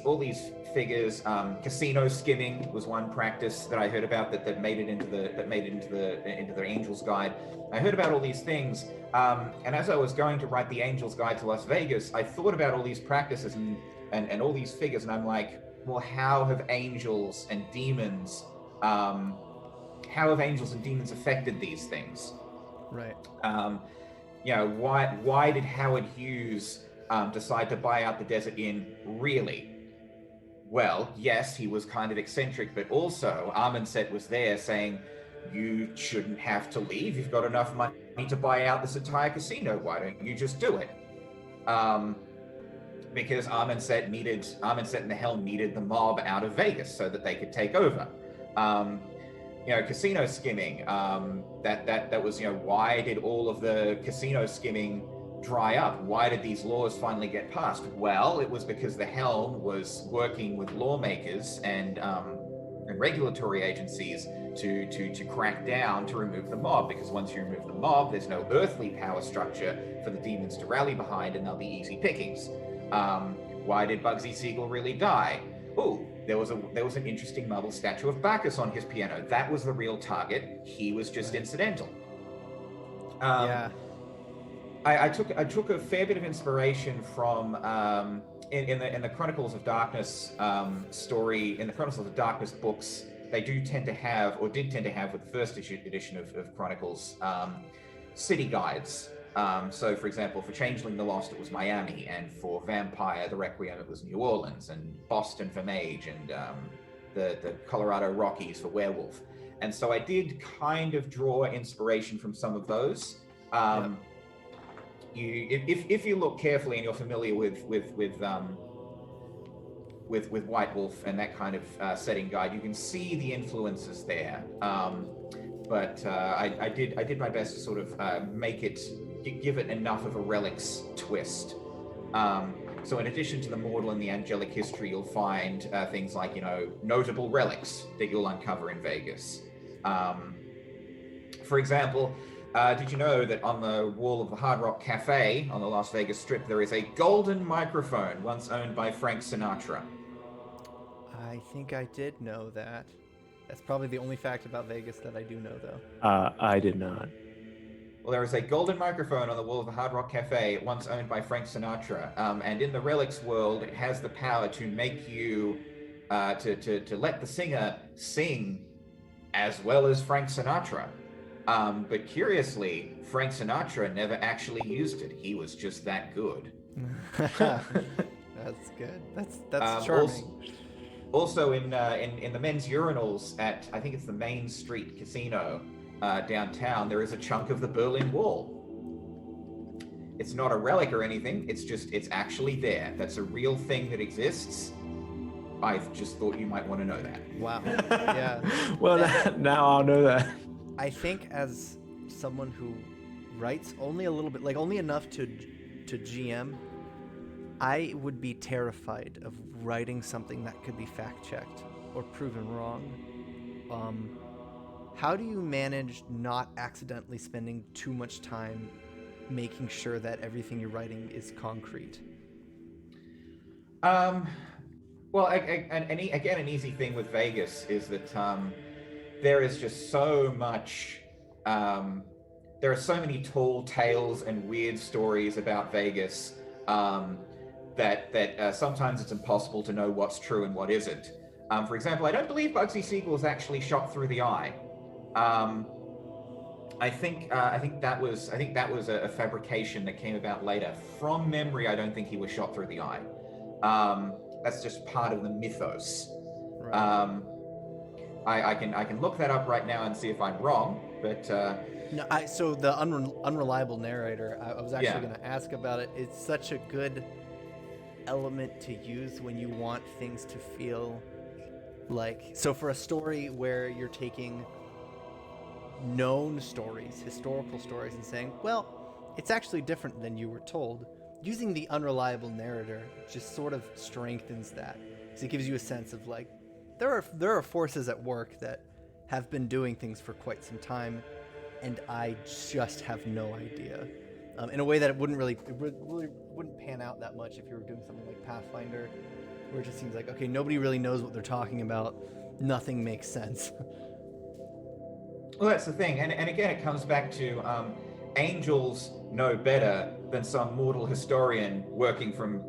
Speaker 3: figures. Casino skimming was one practice that I heard about that made it into the Angels Guide. I heard about all these things, and as I was going to write the Angels Guide to Las Vegas, I thought about all these practices and all these figures, and I'm like, well, how have angels and demons affected these things?
Speaker 1: Right.
Speaker 3: Why did Howard Hughes decide to buy out the Desert Inn, really? Well, yes, he was kind of eccentric, but also Armanset was there saying, you shouldn't have to leave. You've got enough money to buy out this entire casino. Why don't you just do it? Because Armanset and the Helm needed the mob out of Vegas so that they could take over. Casino skimming, that was, why did all of the casino skimming dry up? Why did these laws finally get passed? Well, it was because the Helm was working with lawmakers and regulatory agencies to crack down to remove the mob, because once you remove the mob, there's no earthly power structure for the demons to rally behind, and they'll be easy pickings. Why did Bugsy Siegel really die? Oh, there was an interesting marble statue of Bacchus on his piano. That was the real target. He was just incidental.
Speaker 1: Yeah.
Speaker 3: I took a fair bit of inspiration from in the Chronicles of Darkness story, in the Chronicles of Darkness books. They did tend to have with the first edition of Chronicles, city guides. So, for example, for Changeling the Lost, it was Miami, and for Vampire the Requiem, it was New Orleans, and Boston for Mage, and the Colorado Rockies for Werewolf. And so I did kind of draw inspiration from some of those. If you look carefully and you're familiar with with White Wolf and that kind of setting guide. You can see the influences there, but I did my best to sort of give it enough of a Relics twist. So in addition to the mortal and the angelic history, you'll find things like, notable relics that you'll uncover in Vegas. For example, did you know that on the wall of the Hard Rock Cafe on the Las Vegas Strip, there is a golden microphone once owned by Frank Sinatra?
Speaker 1: I think I did know that. That's probably the only fact about Vegas that I do know, though.
Speaker 2: I did not.
Speaker 3: Well, there is a golden microphone on the wall of the Hard Rock Cafe, once owned by Frank Sinatra. And in the Relics world, it has the power to make you, to let the singer sing as well as Frank Sinatra. But curiously, Frank Sinatra never actually used it. He was just that good.
Speaker 1: That's good. That's charming.
Speaker 3: Also in the men's urinals at, I think it's the Main Street Casino downtown, there is a chunk of the Berlin Wall. It's not a relic or anything. It's actually there. That's a real thing that exists. I just thought you might want to know that.
Speaker 1: Wow. Yeah.
Speaker 2: Well, now I'll know that.
Speaker 1: I think as someone who writes only a little bit, like only enough to GM, I would be terrified of writing something that could be fact-checked or proven wrong. How do you manage not accidentally spending too much time making sure that everything you're writing is concrete?
Speaker 3: Well, an easy thing with Vegas is that there is just so much. There are so many tall tales and weird stories about Vegas that sometimes it's impossible to know what's true and what isn't. For example, I don't believe Bugsy Siegel was actually shot through the eye. I think that was a fabrication that came about later. From memory, I don't think he was shot through the eye. That's just part of the mythos.
Speaker 1: Right.
Speaker 3: I can look that up right now and see if I'm wrong, but
Speaker 1: No, so the unreliable narrator, I was actually going to ask about it. It's such a good element to use when you want things to feel like, so for a story where you're taking known stories, historical stories, and saying, well, it's actually different than you were told, using the unreliable narrator just sort of strengthens that, because it gives you a sense of like, there are forces at work that have been doing things for quite some time, and I just have no idea. In a way that it really wouldn't pan out that much if you were doing something like Pathfinder, where it just seems like, okay, nobody really knows what they're talking about. Nothing makes sense.
Speaker 3: Well, that's the thing, and again, it comes back to angels know better than some mortal historian working from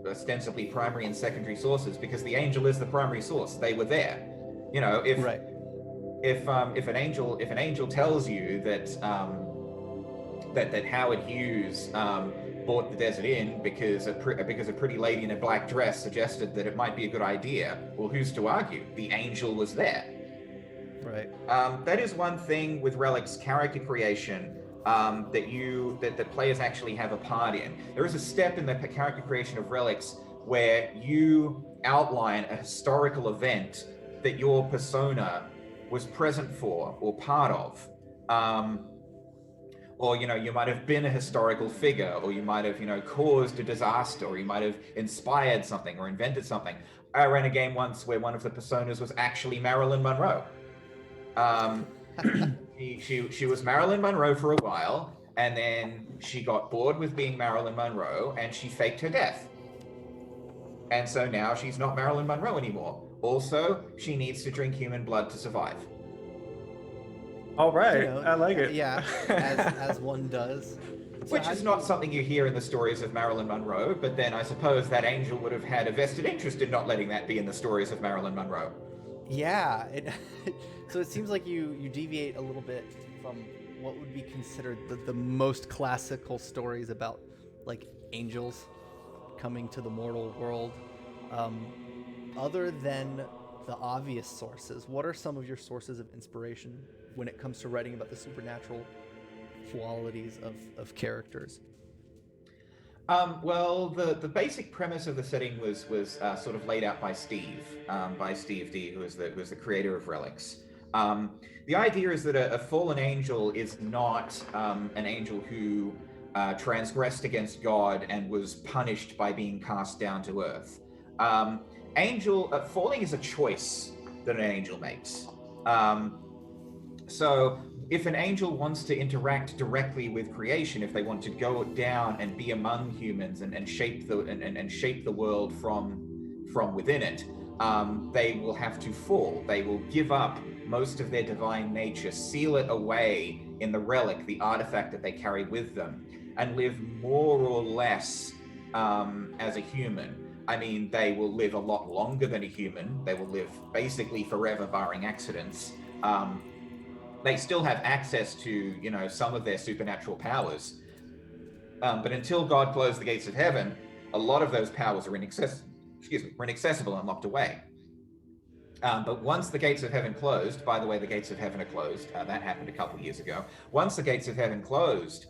Speaker 3: ostensibly primary and secondary sources, because the angel is the primary source. They were there. If
Speaker 1: Right.
Speaker 3: if an angel tells you that that Howard Hughes bought the Desert Inn because a pretty lady in a black dress suggested that it might be a good idea, well, who's to argue? The angel was there.
Speaker 1: Right.
Speaker 3: That is one thing with Relics character creation that players actually have a part in. There is a step in the character creation of Relics where you outline a historical event that your persona was present for or part of. Or, you might have been a historical figure, or you might have, caused a disaster, or you might have inspired something or invented something. I ran a game once where one of the personas was actually Marilyn Monroe. She was Marilyn Monroe for a while, and then she got bored with being Marilyn Monroe, and she faked her death. And so now she's not Marilyn Monroe anymore. Also, she needs to drink human blood to survive.
Speaker 2: All right, I like it.
Speaker 1: Yeah, as one does.
Speaker 3: Which is not something you hear in the stories of Marilyn Monroe, but then I suppose that angel would have had a vested interest in not letting that be in the stories of Marilyn Monroe.
Speaker 1: Yeah, so it seems like you deviate a little bit from what would be considered the most classical stories about like angels coming to the mortal world. Other than the obvious sources, what are some of your sources of inspiration when it comes to writing about the supernatural qualities of characters?
Speaker 3: Well, the basic premise of the setting was sort of laid out by Steve D, who is the creator of Relics. The idea is that a fallen angel is not an angel who transgressed against God and was punished by being cast down to earth. Falling is a choice that an angel makes. So if an angel wants to interact directly with creation, if they want to go down and be among humans and shape the world from within it, they will have to fall. They will give up most of their divine nature, seal it away in the relic, the artifact that they carry with them, and live more or less as a human. I mean, they will live a lot longer than a human. They will live basically forever, barring accidents. They still have access to, some of their supernatural powers. But until God closed the gates of heaven, a lot of those powers are inaccessible and locked away. But once the gates of heaven closed, by the way, the gates of heaven are closed. That happened a couple of years ago. Once the gates of heaven closed,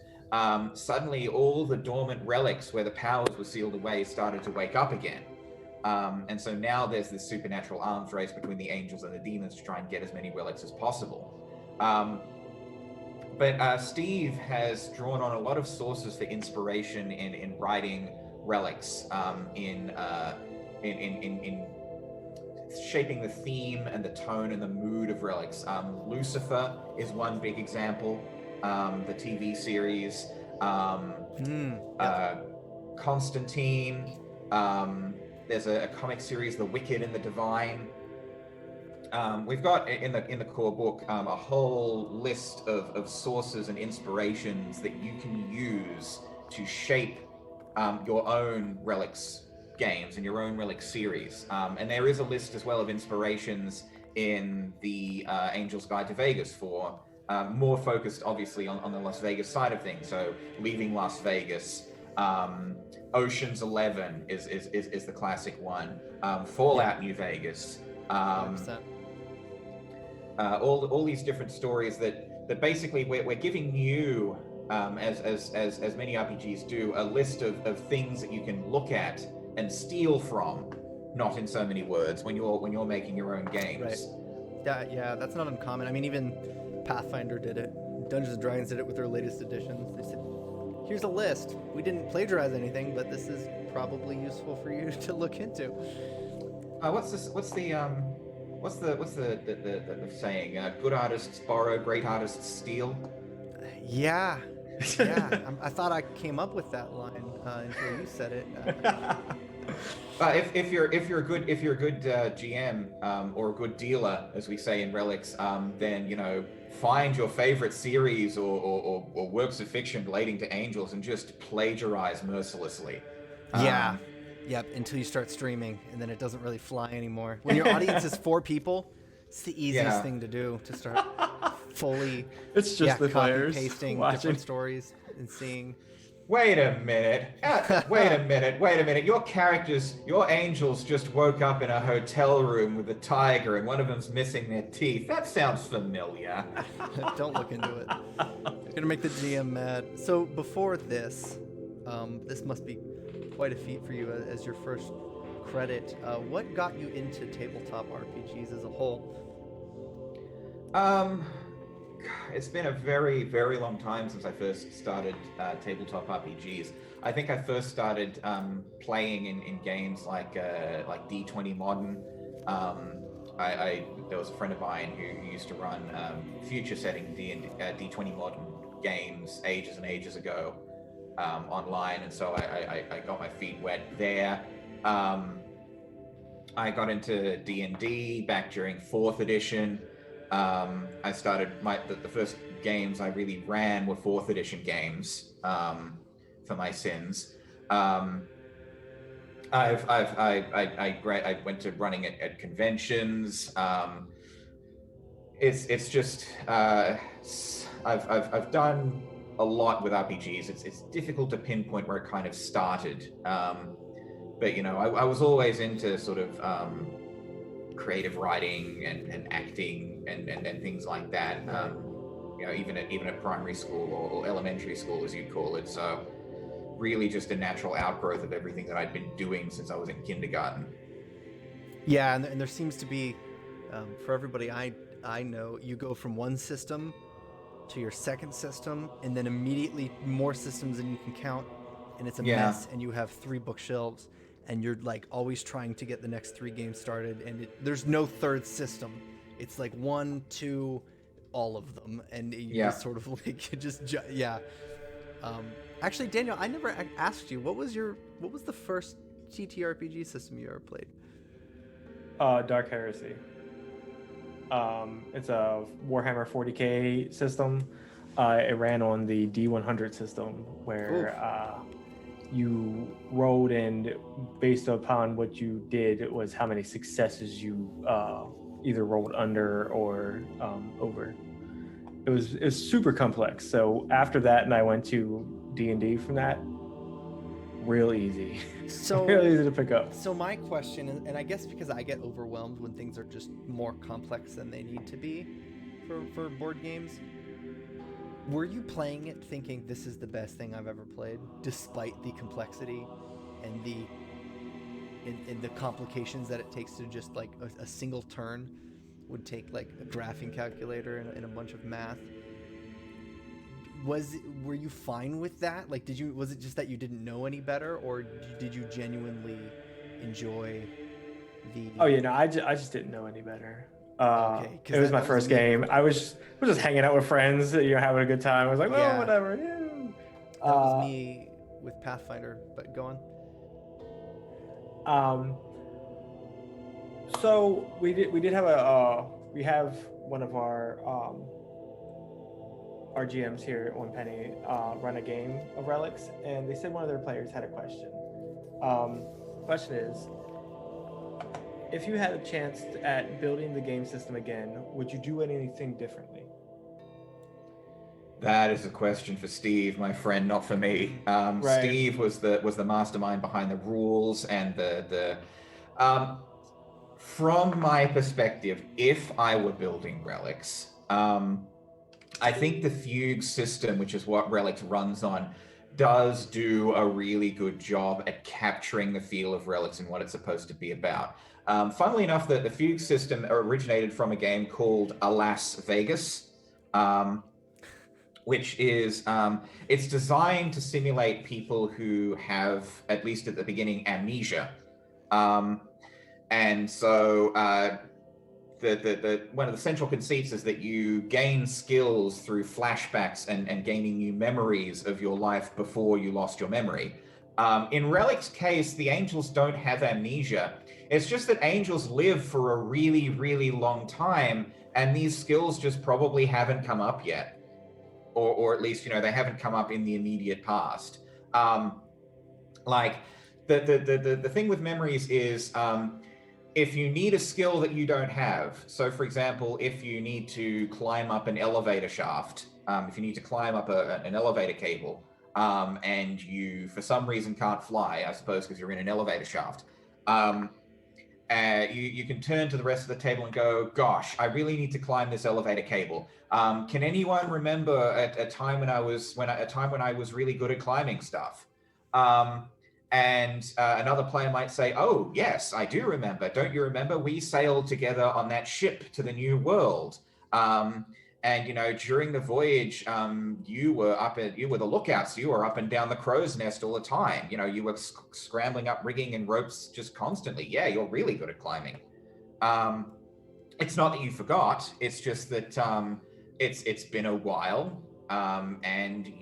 Speaker 3: suddenly all the dormant relics where the powers were sealed away started to wake up again. And so now there's this supernatural arms race between the angels and the demons to try and get as many relics as possible. But Steve has drawn on a lot of sources for inspiration in writing Relics, in shaping the theme and the tone and the mood of Relics. Lucifer is one big example. The TV series, Constantine. There's a comic series, The Wicked and the Divine. We've got in the core book a whole list of sources and inspirations that you can use to shape your own Relics games and your own Relics series. And there is a list as well of inspirations in the Angel's Guide to Vegas for more focused, obviously, on the Las Vegas side of things. So Leaving Las Vegas, Ocean's 11 is the classic one. Fallout New Vegas. All these different stories that basically we're giving you, as many RPGs do, a list of things that you can look at and steal from, not in so many words, when you're making your own games.
Speaker 1: Right. Yeah, that's not uncommon. I mean, even Pathfinder did it. Dungeons and Dragons did it with their latest editions. They said, "Here's a list. We didn't plagiarize anything, but this is probably useful for you to look into."
Speaker 3: What's the saying? Good artists borrow, great artists steal.
Speaker 1: Yeah. I thought I came up with that line until you said it.
Speaker 3: If you're a good GM or a good dealer, as we say in Relics, then find your favorite series or works of fiction relating to angels and just plagiarize mercilessly.
Speaker 1: Yep, until you start streaming, and then it doesn't really fly anymore. When your audience is 4 people, it's the easiest thing to do, to start fully
Speaker 2: it's just the players
Speaker 1: pasting
Speaker 2: watching
Speaker 1: different stories and seeing.
Speaker 3: Wait a minute. Your angels just woke up in a hotel room with a tiger and one of them's missing their teeth. That sounds familiar.
Speaker 1: Don't look into it. You're gonna make the GM mad. So before this must be quite a feat for you as your first credit. What got you into tabletop RPGs as a whole?
Speaker 3: It's been a very, very long time since I first started tabletop RPGs. I think I first started playing in games like D20 Modern. There was a friend of mine who used to run future setting D20 Modern games ages and ages ago online, and so I got my feet wet there. I got into D&D back during 4th edition. I started the first games I really ran were 4th edition games for my sins. I went to running at conventions. It's just I've done a lot with RPGs. It's difficult to pinpoint where it kind of started. But I was always into sort of creative writing and acting and things like that. Even at primary school or elementary school, as you'd call it. So really just a natural outgrowth of everything that I'd been doing since I was in kindergarten.
Speaker 1: Yeah, and there seems to be, for everybody I know, you go from one system to your second system, and then immediately more systems than you can count, and it's a mess, and you have 3 bookshelves, and you're like always trying to get the next 3 games started, and there's no third system. It's like 1, 2, all of them, and you just sort of like yeah. Actually, Daniel, I never asked you what was the first TTRPG system you ever played?
Speaker 2: Dark Heresy. It's a Warhammer 40k system. It ran on the D100 system, where you rolled, and based upon what you did, it was how many successes you either rolled under or over. It was super complex. So after that, and I went to D&D from that. Real easy.
Speaker 1: So
Speaker 2: real easy to pick up.
Speaker 1: So my question, and I guess because I get overwhelmed when things are just more complex than they need to be for board games, were you playing it thinking this is the best thing I've ever played, despite the complexity and the complications that it takes to just like a single turn would take like a graphing calculator and a bunch of math? Were you fine with that? Like, was it just that you didn't know any better, or did you genuinely enjoy the?
Speaker 2: Oh yeah, no, I just didn't know any better.
Speaker 1: Okay,
Speaker 2: it was my first game. I was just hanging out with friends, having a good time. I was like, oh, whatever. Yeah.
Speaker 1: That was me with Pathfinder, but go
Speaker 2: on. So we did have we have one of our GMs here at One Penny run a game of Relics, and they said one of their players had a question. Question is, if you had a chance at building the game system again, would you do anything differently?
Speaker 3: That is a question for Steve, my friend, not for me. Right. Steve was the mastermind behind the rules and the from my perspective, if I were building Relics, I think the fugue system, which is what Relics runs on, does do a really good job at capturing the feel of Relics and what it's supposed to be about. Funnily enough, the fugue system originated from a game called Las Vegas, which is, it's designed to simulate people who have, at least at the beginning, amnesia. And so one of the central conceits is that you gain skills through flashbacks and gaining new memories of your life before you lost your memory. In Relic's case, the angels don't have amnesia. It's just that angels live for a really, really long time, and these skills just probably haven't come up yet. Or at least, they haven't come up in the immediate past. Like, the thing with memories is, if you need a skill that you don't have, so for example, if you need to climb up an elevator shaft, if you need to climb up an elevator cable, and you for some reason can't fly, I suppose because you're in an elevator shaft, you can turn to the rest of the table and go, gosh, I really need to climb this elevator cable. Can anyone remember a time when I was really good at climbing stuff? And another player might say, oh, yes, I do remember. Don't you remember? We sailed together on that ship to the New World. And, during the voyage, you were the lookouts. You were up and down the crow's nest all the time. You were scrambling up rigging and ropes just constantly. Yeah, you're really good at climbing. It's not that you forgot. It's just that it's been a while, and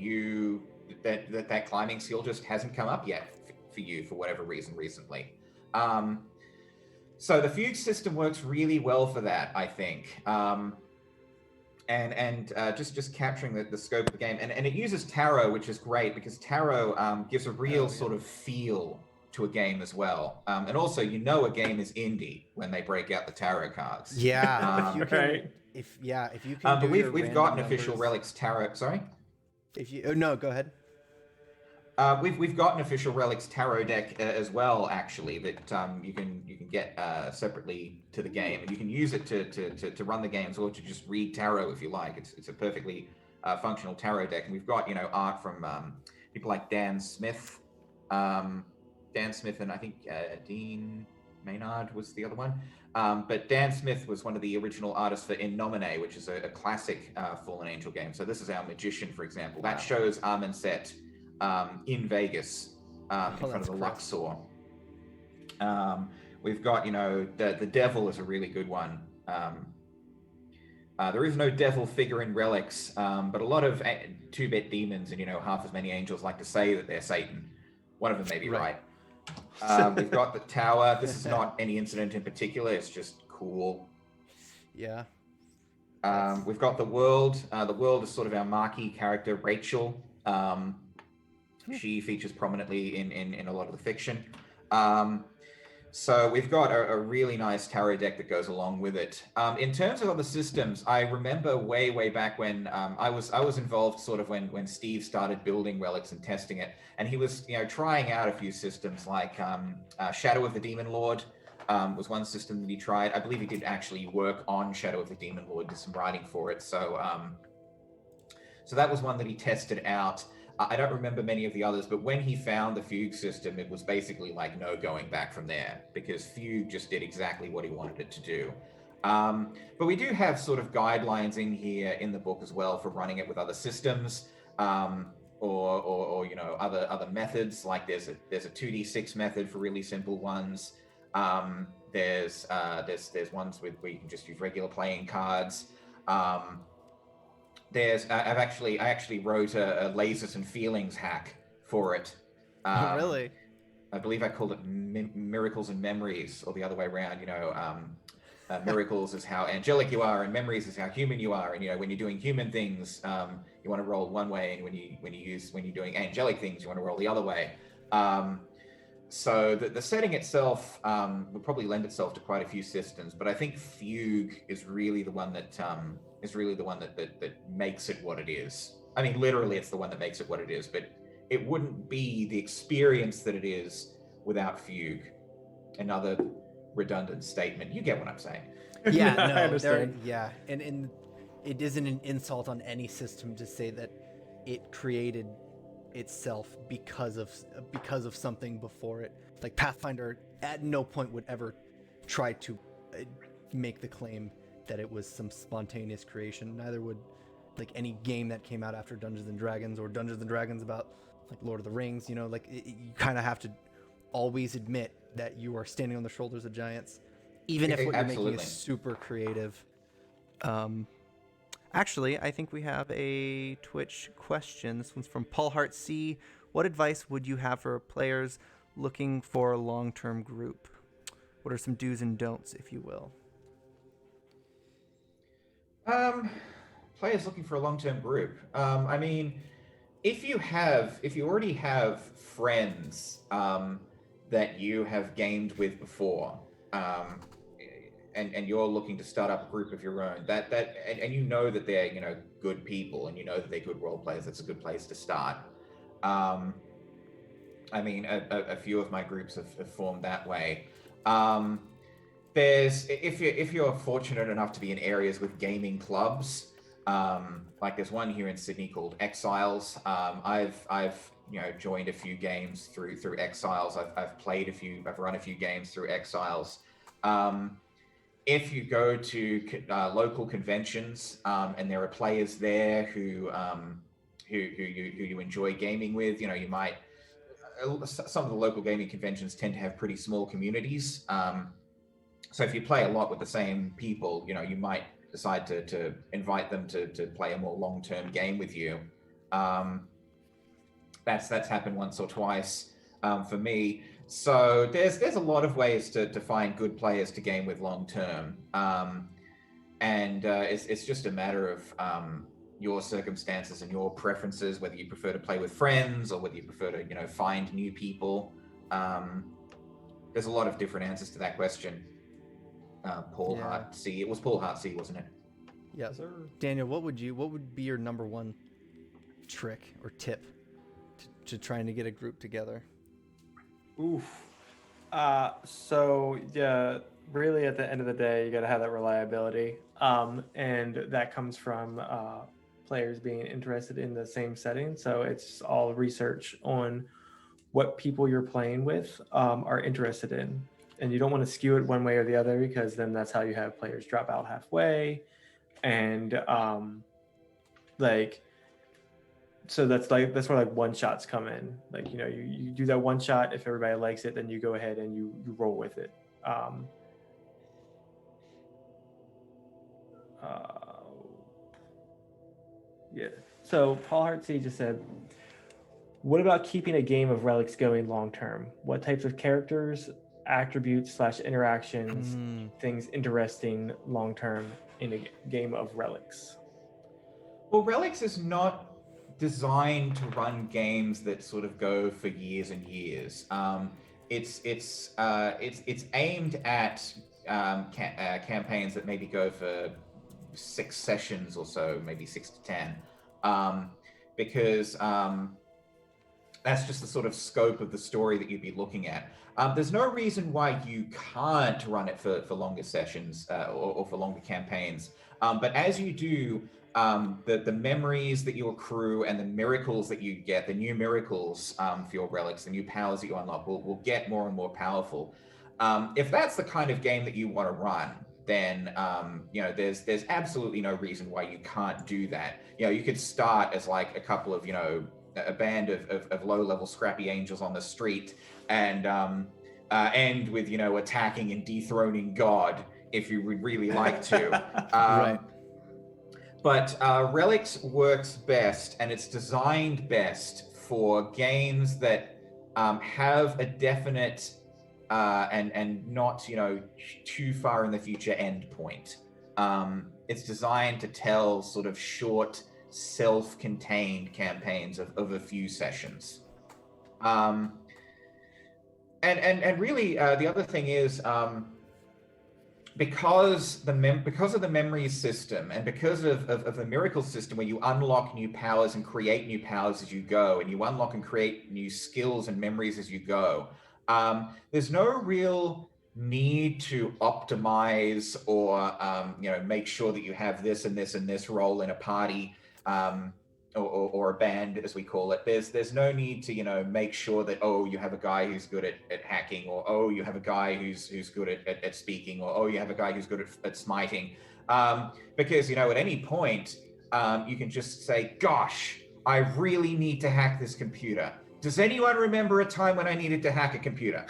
Speaker 3: that climbing skill just hasn't come up yet for you for whatever reason recently. So the fugue system works really well for that, I think. And just capturing the scope of the game. And it uses tarot, which is great because tarot gives a real sort of feel to a game as well. And also, a game is indie when they break out the tarot cards.
Speaker 1: Yeah. If you can
Speaker 3: but we've got an official Relics tarot. Sorry?
Speaker 1: No, go ahead.
Speaker 3: We've got an official Relics tarot deck as well, actually, that you can get separately to the game, and you can use it to run the games or to just read tarot if you like. It's a perfectly functional tarot deck, and we've got art from people like Dan Smith, and I think Dean Maynard was the other one. But Dan Smith was one of the original artists for In Nomine, which is a classic Fallen Angel game. So this is our Magician, for example. That shows Armenset in Vegas in front of the Luxor. We've got, the Devil is a really good one. There is no devil figure in Relics, but a lot of 2-bit demons and, half as many angels like to say that they're Satan. One of them may be right. We've got the Tower. This is not any incident in particular. It's just cool.
Speaker 1: Yeah.
Speaker 3: We've got the World. The World is sort of our marquee character, Rachel. She features prominently in a lot of the fiction. So we've got a really nice tarot deck that goes along with it. In terms of other systems, I remember way back when I was involved sort of when Steve started building Relics and testing it, and he was trying out a few systems like Shadow of the Demon Lord was one system that he tried. I believe he did actually work on Shadow of the Demon Lord, did some writing for it. So that was one that he tested out. I don't remember many of the others, but when he found the Fugue system, it was basically like no going back from there, because Fugue just did exactly what he wanted it to do. But we do have sort of guidelines in here in the book as well for running it with other systems, or other methods. Like there's a 2d6 method for really simple ones. There's ones where you can just use regular playing cards. I actually wrote a lasers and feelings hack for it.
Speaker 1: Really?
Speaker 3: I believe I called it miracles and memories, or the other way around. Miracles is how angelic you are, and memories is how human you are. And when you're doing human things, you want to roll one way, and when you're doing angelic things, you want to roll the other way. So the setting itself would probably lend itself to quite a few systems, but I think Fugue is really the one that makes it what it is. I mean, literally, it's the one that makes it what it is, but it wouldn't be the experience that it is without Fugue. Another redundant statement. You get what I'm saying?
Speaker 1: Yeah,
Speaker 2: I
Speaker 1: no,
Speaker 2: understand.
Speaker 1: yeah, and it isn't an insult on any system to say that it created itself because of something before it. Like Pathfinder at no point would ever try to make the claim that it was some spontaneous creation. Neither would like any game that came out after Dungeons and Dragons, or Dungeons and Dragons about like Lord of the Rings. You kind of have to always admit that you are standing on the shoulders of giants, even if what you're making is super creative. Actually, I think we have a Twitch question. This one's from Paul Hart C. What advice would you have for players looking for a long-term group? What are some do's and don'ts, if you will?
Speaker 3: Players looking for a long-term group. I mean, if you already have friends that you have gamed with before, and you're looking to start up a group of your own, and you know that they're good people, and you know that they're good role players, that's a good place to start. I mean, a few of my groups have formed that way. If you're fortunate enough to be in areas with gaming clubs, like there's one here in Sydney called Exiles. I've joined a few games through Exiles. I've run a few games through Exiles. If you go to local conventions and there are players there who you enjoy gaming with, you might. Some of the local gaming conventions tend to have pretty small communities. So if you play a lot with the same people, you might decide to invite them to play a more long-term game with you. That's happened once or twice for me. So there's a lot of ways to find good players to game with long-term. And it's just a matter of your circumstances and your preferences, whether you prefer to play with friends or whether you prefer to, find new people. There's a lot of different answers to that question. Paul Hart C. It was Paul Hart C, wasn't it?
Speaker 1: Yeah. Yes, Daniel, what would be your number one trick or tip to trying to get a group together?
Speaker 2: Oof. So yeah, really at the end of the day, you got to have that reliability. And that comes from players being interested in the same setting. So it's all research on what people you're playing with are interested in. And you don't want to skew it one way or the other, because then that's how you have players drop out halfway. And like, so that's where like one shots come in. Like, you know, you do that one shot. If everybody likes it, then you go ahead and you roll with it. Yeah. So Paul Hartsey just said, what about keeping a game of Relics going long term? What types of characters, attributes / interactions, things interesting long term in a game of Relics?
Speaker 3: Well, Relics is not designed to run games that sort of go for years and years. It's aimed at campaigns that maybe go for 6 sessions or so, maybe 6 to 10, because that's just the sort of scope of the story that you'd be looking at. There's no reason why you can't run it for longer sessions or for longer campaigns. But as you do, the memories that you accrue and the miracles that you get, the new miracles for your relics, the new powers that you unlock will get more and more powerful. If that's the kind of game that you want to run, then there's absolutely no reason why you can't do that. You could start as like a couple of a band of low-level scrappy angels on the street, and end with attacking and dethroning God if you would really like to.
Speaker 1: Right.
Speaker 3: But Relics works best, and it's designed best for games that have a definite and not too far in the future end point. It's designed to tell sort of short, self-contained campaigns of a few sessions. And really, the other thing is, because of the memory system, and because of the miracle system, where you unlock new powers and create new powers as you go, and you unlock and create new skills and memories as you go, there's no real need to optimize or make sure that you have this and this and this role in a party, or a band, as we call it. There's no need to make sure that you have a guy who's good at hacking, or you have a guy who's good at speaking, or you have a guy who's good at smiting, because at any point you can just say, gosh, I really need to hack this computer. Does anyone remember a time when I needed to hack a computer?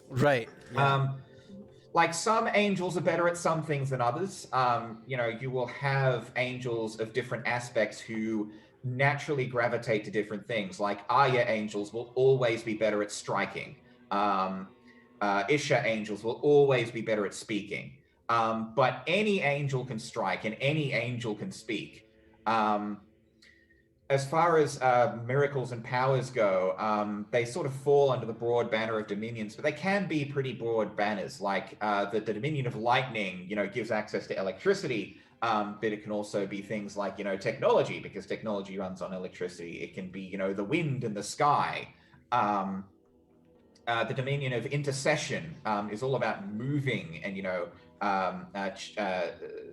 Speaker 1: Right. Yeah.
Speaker 3: Like, some angels are better at some things than others. You will have angels of different aspects who naturally gravitate to different things. Like, Aya angels will always be better at striking. Isha angels will always be better at speaking. But any angel can strike, and any angel can speak. As far as miracles and powers go, they sort of fall under the broad banner of dominions, but they can be pretty broad banners. Like the dominion of lightning, gives access to electricity, but it can also be things like, technology, because technology runs on electricity. It can be, the wind and the sky. The dominion of intercession is all about moving and,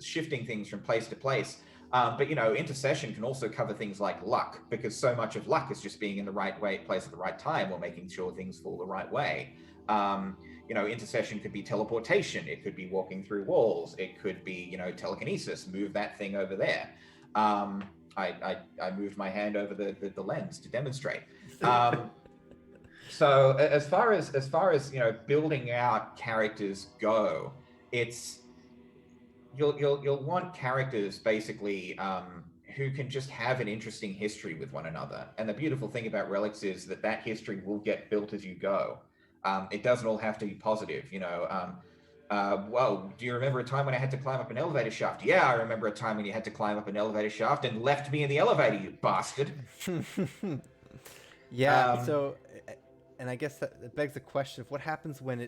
Speaker 3: shifting things from place to place. But intercession can also cover things like luck, because so much of luck is just being in the right place at the right time, or making sure things fall the right way. Intercession could be teleportation. It could be walking through walls. It could be, telekinesis. Move that thing over there. I moved my hand over the lens to demonstrate. So as far as building out characters go, it's you'll want characters basically who can just have an interesting history with one another. And the beautiful thing about Relics is that history will get built as you go. It doesn't all have to be positive. Well, do you remember a time when I had to climb up an elevator shaft? Yeah, I remember a time when you had to climb up an elevator shaft and left me in the elevator, you bastard.
Speaker 1: Yeah. So, and I guess that begs the question of what happens when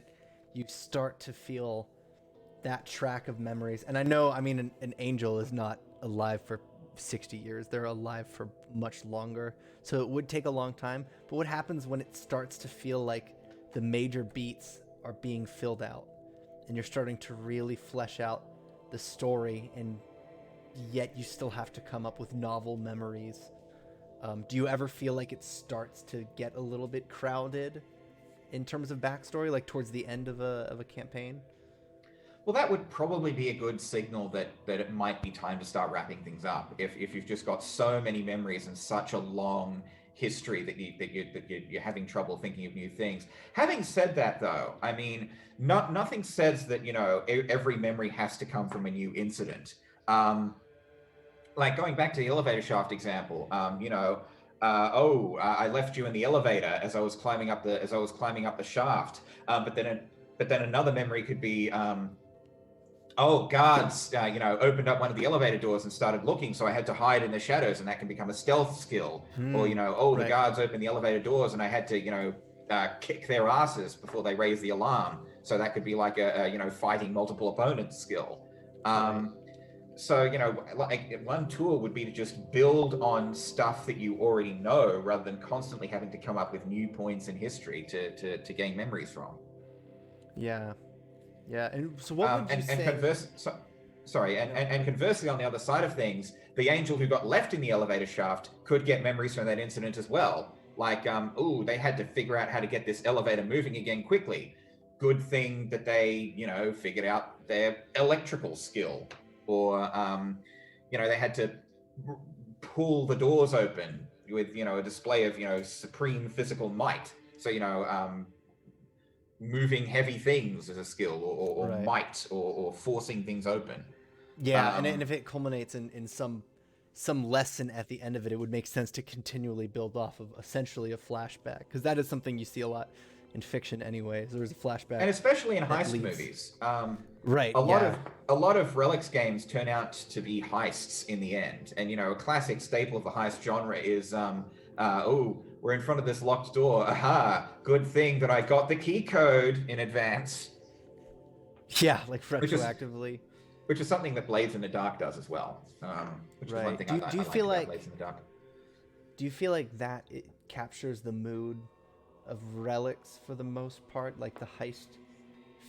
Speaker 1: you start to feel that track of memories. And I know, an angel is not alive for 60 years. They're alive for much longer. So it would take a long time. But what happens when it starts to feel like the major beats are being filled out, and you're starting to really flesh out the story, and yet you still have to come up with novel memories. Do you ever feel like it starts to get a little bit crowded in terms of backstory, like towards the end of a campaign?
Speaker 3: Well, that would probably be a good signal that it might be time to start wrapping things up. If you've just got so many memories and such a long history that you're having trouble thinking of new things. Having said that, though, I mean, nothing says that every memory has to come from a new incident. Like going back to the elevator shaft example, I left you in the elevator as I was climbing up the shaft. But then another memory could be, guards, opened up one of the elevator doors and started looking, so I had to hide in the shadows, and that can become a stealth skill. Or, the
Speaker 1: Right.
Speaker 3: guards opened the elevator doors and I had to, kick their asses before they raised the alarm. So that could be like a fighting multiple opponents skill.
Speaker 1: Right.
Speaker 3: So, like one tool would be to just build on stuff that you already know rather than constantly having to come up with new points in history to gain memories from.
Speaker 1: Yeah. Yeah. And so what would you say?
Speaker 3: And conversely, on the other side of things, the angel who got left in the elevator shaft could get memories from that incident as well. Like, they had to figure out how to get this elevator moving again quickly. Good thing that they, figured out their electrical skill. Or, they had to pull the doors open with, a display of, supreme physical might. So, moving heavy things is a skill, or
Speaker 1: Right.
Speaker 3: might, or forcing things open.
Speaker 1: Yeah, and if it culminates in some lesson at the end of it, it would make sense to continually build off of essentially a flashback, because that is something you see a lot in fiction anyways. There's a flashback,
Speaker 3: and especially in
Speaker 1: that
Speaker 3: heist
Speaker 1: leads-
Speaker 3: movies.
Speaker 1: Right.
Speaker 3: A lot of Relics games turn out to be heists in the end, and a classic staple of the heist genre is we're in front of this locked door. Aha! Good thing that I got the key code in advance.
Speaker 1: Yeah, like
Speaker 3: Which is
Speaker 1: retroactively.
Speaker 3: which is something that Blades in the Dark does as well. Which is one
Speaker 1: Right.
Speaker 3: thing
Speaker 1: Do
Speaker 3: I
Speaker 1: you
Speaker 3: like
Speaker 1: feel
Speaker 3: about
Speaker 1: like
Speaker 3: Blades in the Dark.
Speaker 1: do you feel like that it captures the mood of Relics for the most part, like the heist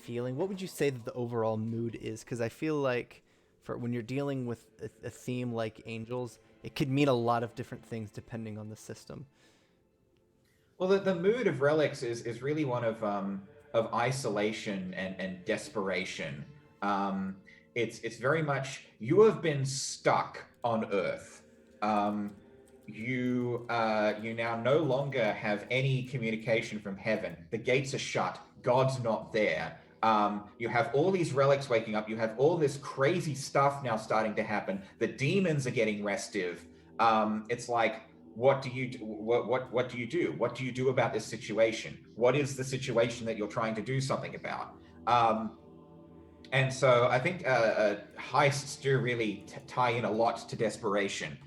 Speaker 1: feeling? What would you say that the overall mood is? Because I feel like for when you're dealing with a theme like Angels, it could mean a lot of different things depending on the system.
Speaker 3: Well, the mood of Relics is really one of isolation and desperation. It's very much, you have been stuck on Earth. You now no longer have any communication from heaven. The gates are shut. God's not there. You have all these relics waking up. You have all this crazy stuff now starting to happen. The demons are getting restive. It's like, what do you do? What do you do? What do you do about this situation? What is the situation that you're trying to do something about? And so I think heists do really tie in a lot to desperation,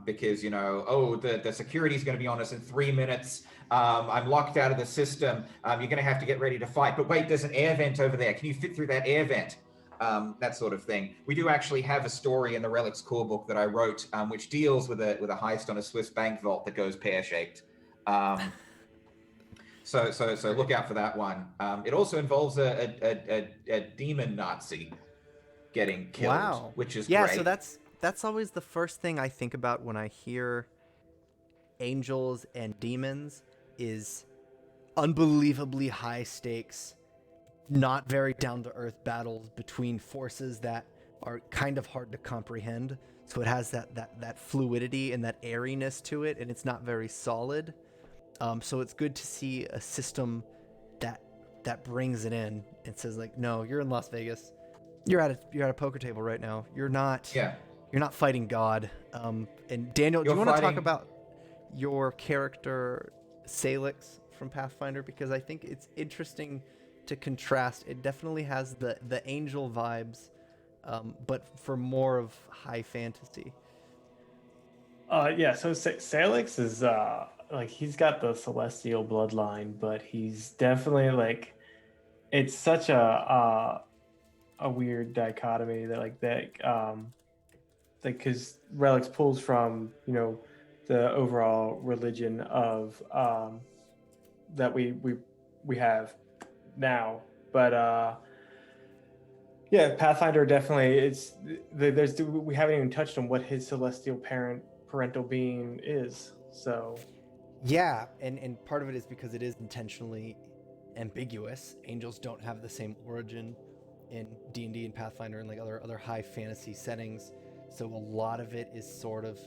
Speaker 3: because the security is going to be on us in 3 minutes. I'm locked out of the system. You're going to have to get ready to fight. But wait, there's an air vent over there. Can you fit through that air vent? That sort of thing. We do actually have a story in the Relics core book that I wrote, which deals with a heist on a Swiss bank vault that goes pear-shaped. So look out for that one. It also involves a demon Nazi getting killed,
Speaker 1: Wow.
Speaker 3: which is
Speaker 1: yeah,
Speaker 3: great.
Speaker 1: so that's always the first thing I think about when I hear angels and demons is unbelievably high stakes, not very down to earth battles between forces that are kind of hard to comprehend. So it has that fluidity and that airiness to it, and it's not very solid. So it's good to see a system that brings it in and says, like, no, you're in Las Vegas. You're at a poker table right now. You're not fighting God. And Daniel, do you want to talk about your character Salix from Pathfinder? Because I think it's interesting to contrast. It definitely has the angel vibes, but for more of high fantasy.
Speaker 2: So Salix is like, he's got the celestial bloodline, but he's definitely like, it's such a weird dichotomy that because Relics pulls from the overall religion of that we have now, but Yeah, Pathfinder definitely. We haven't even touched on what his celestial parental being is. So
Speaker 1: Yeah, and part of it is because it is intentionally ambiguous. Angels don't have the same origin in D&D and Pathfinder and like other high fantasy settings. So a lot of it is sort of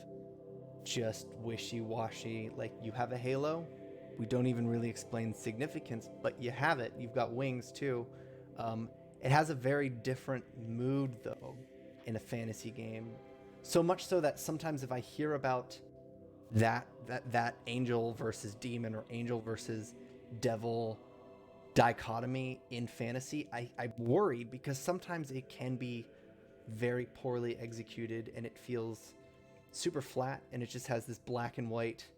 Speaker 1: just wishy-washy. Like, you have a halo, we don't even really explain significance, but you have it. You've got wings too. It has a very different mood though in a fantasy game. So much so that sometimes if I hear about that angel versus demon or angel versus devil dichotomy in fantasy, I worry because sometimes it can be very poorly executed and it feels super flat and it just has this black and white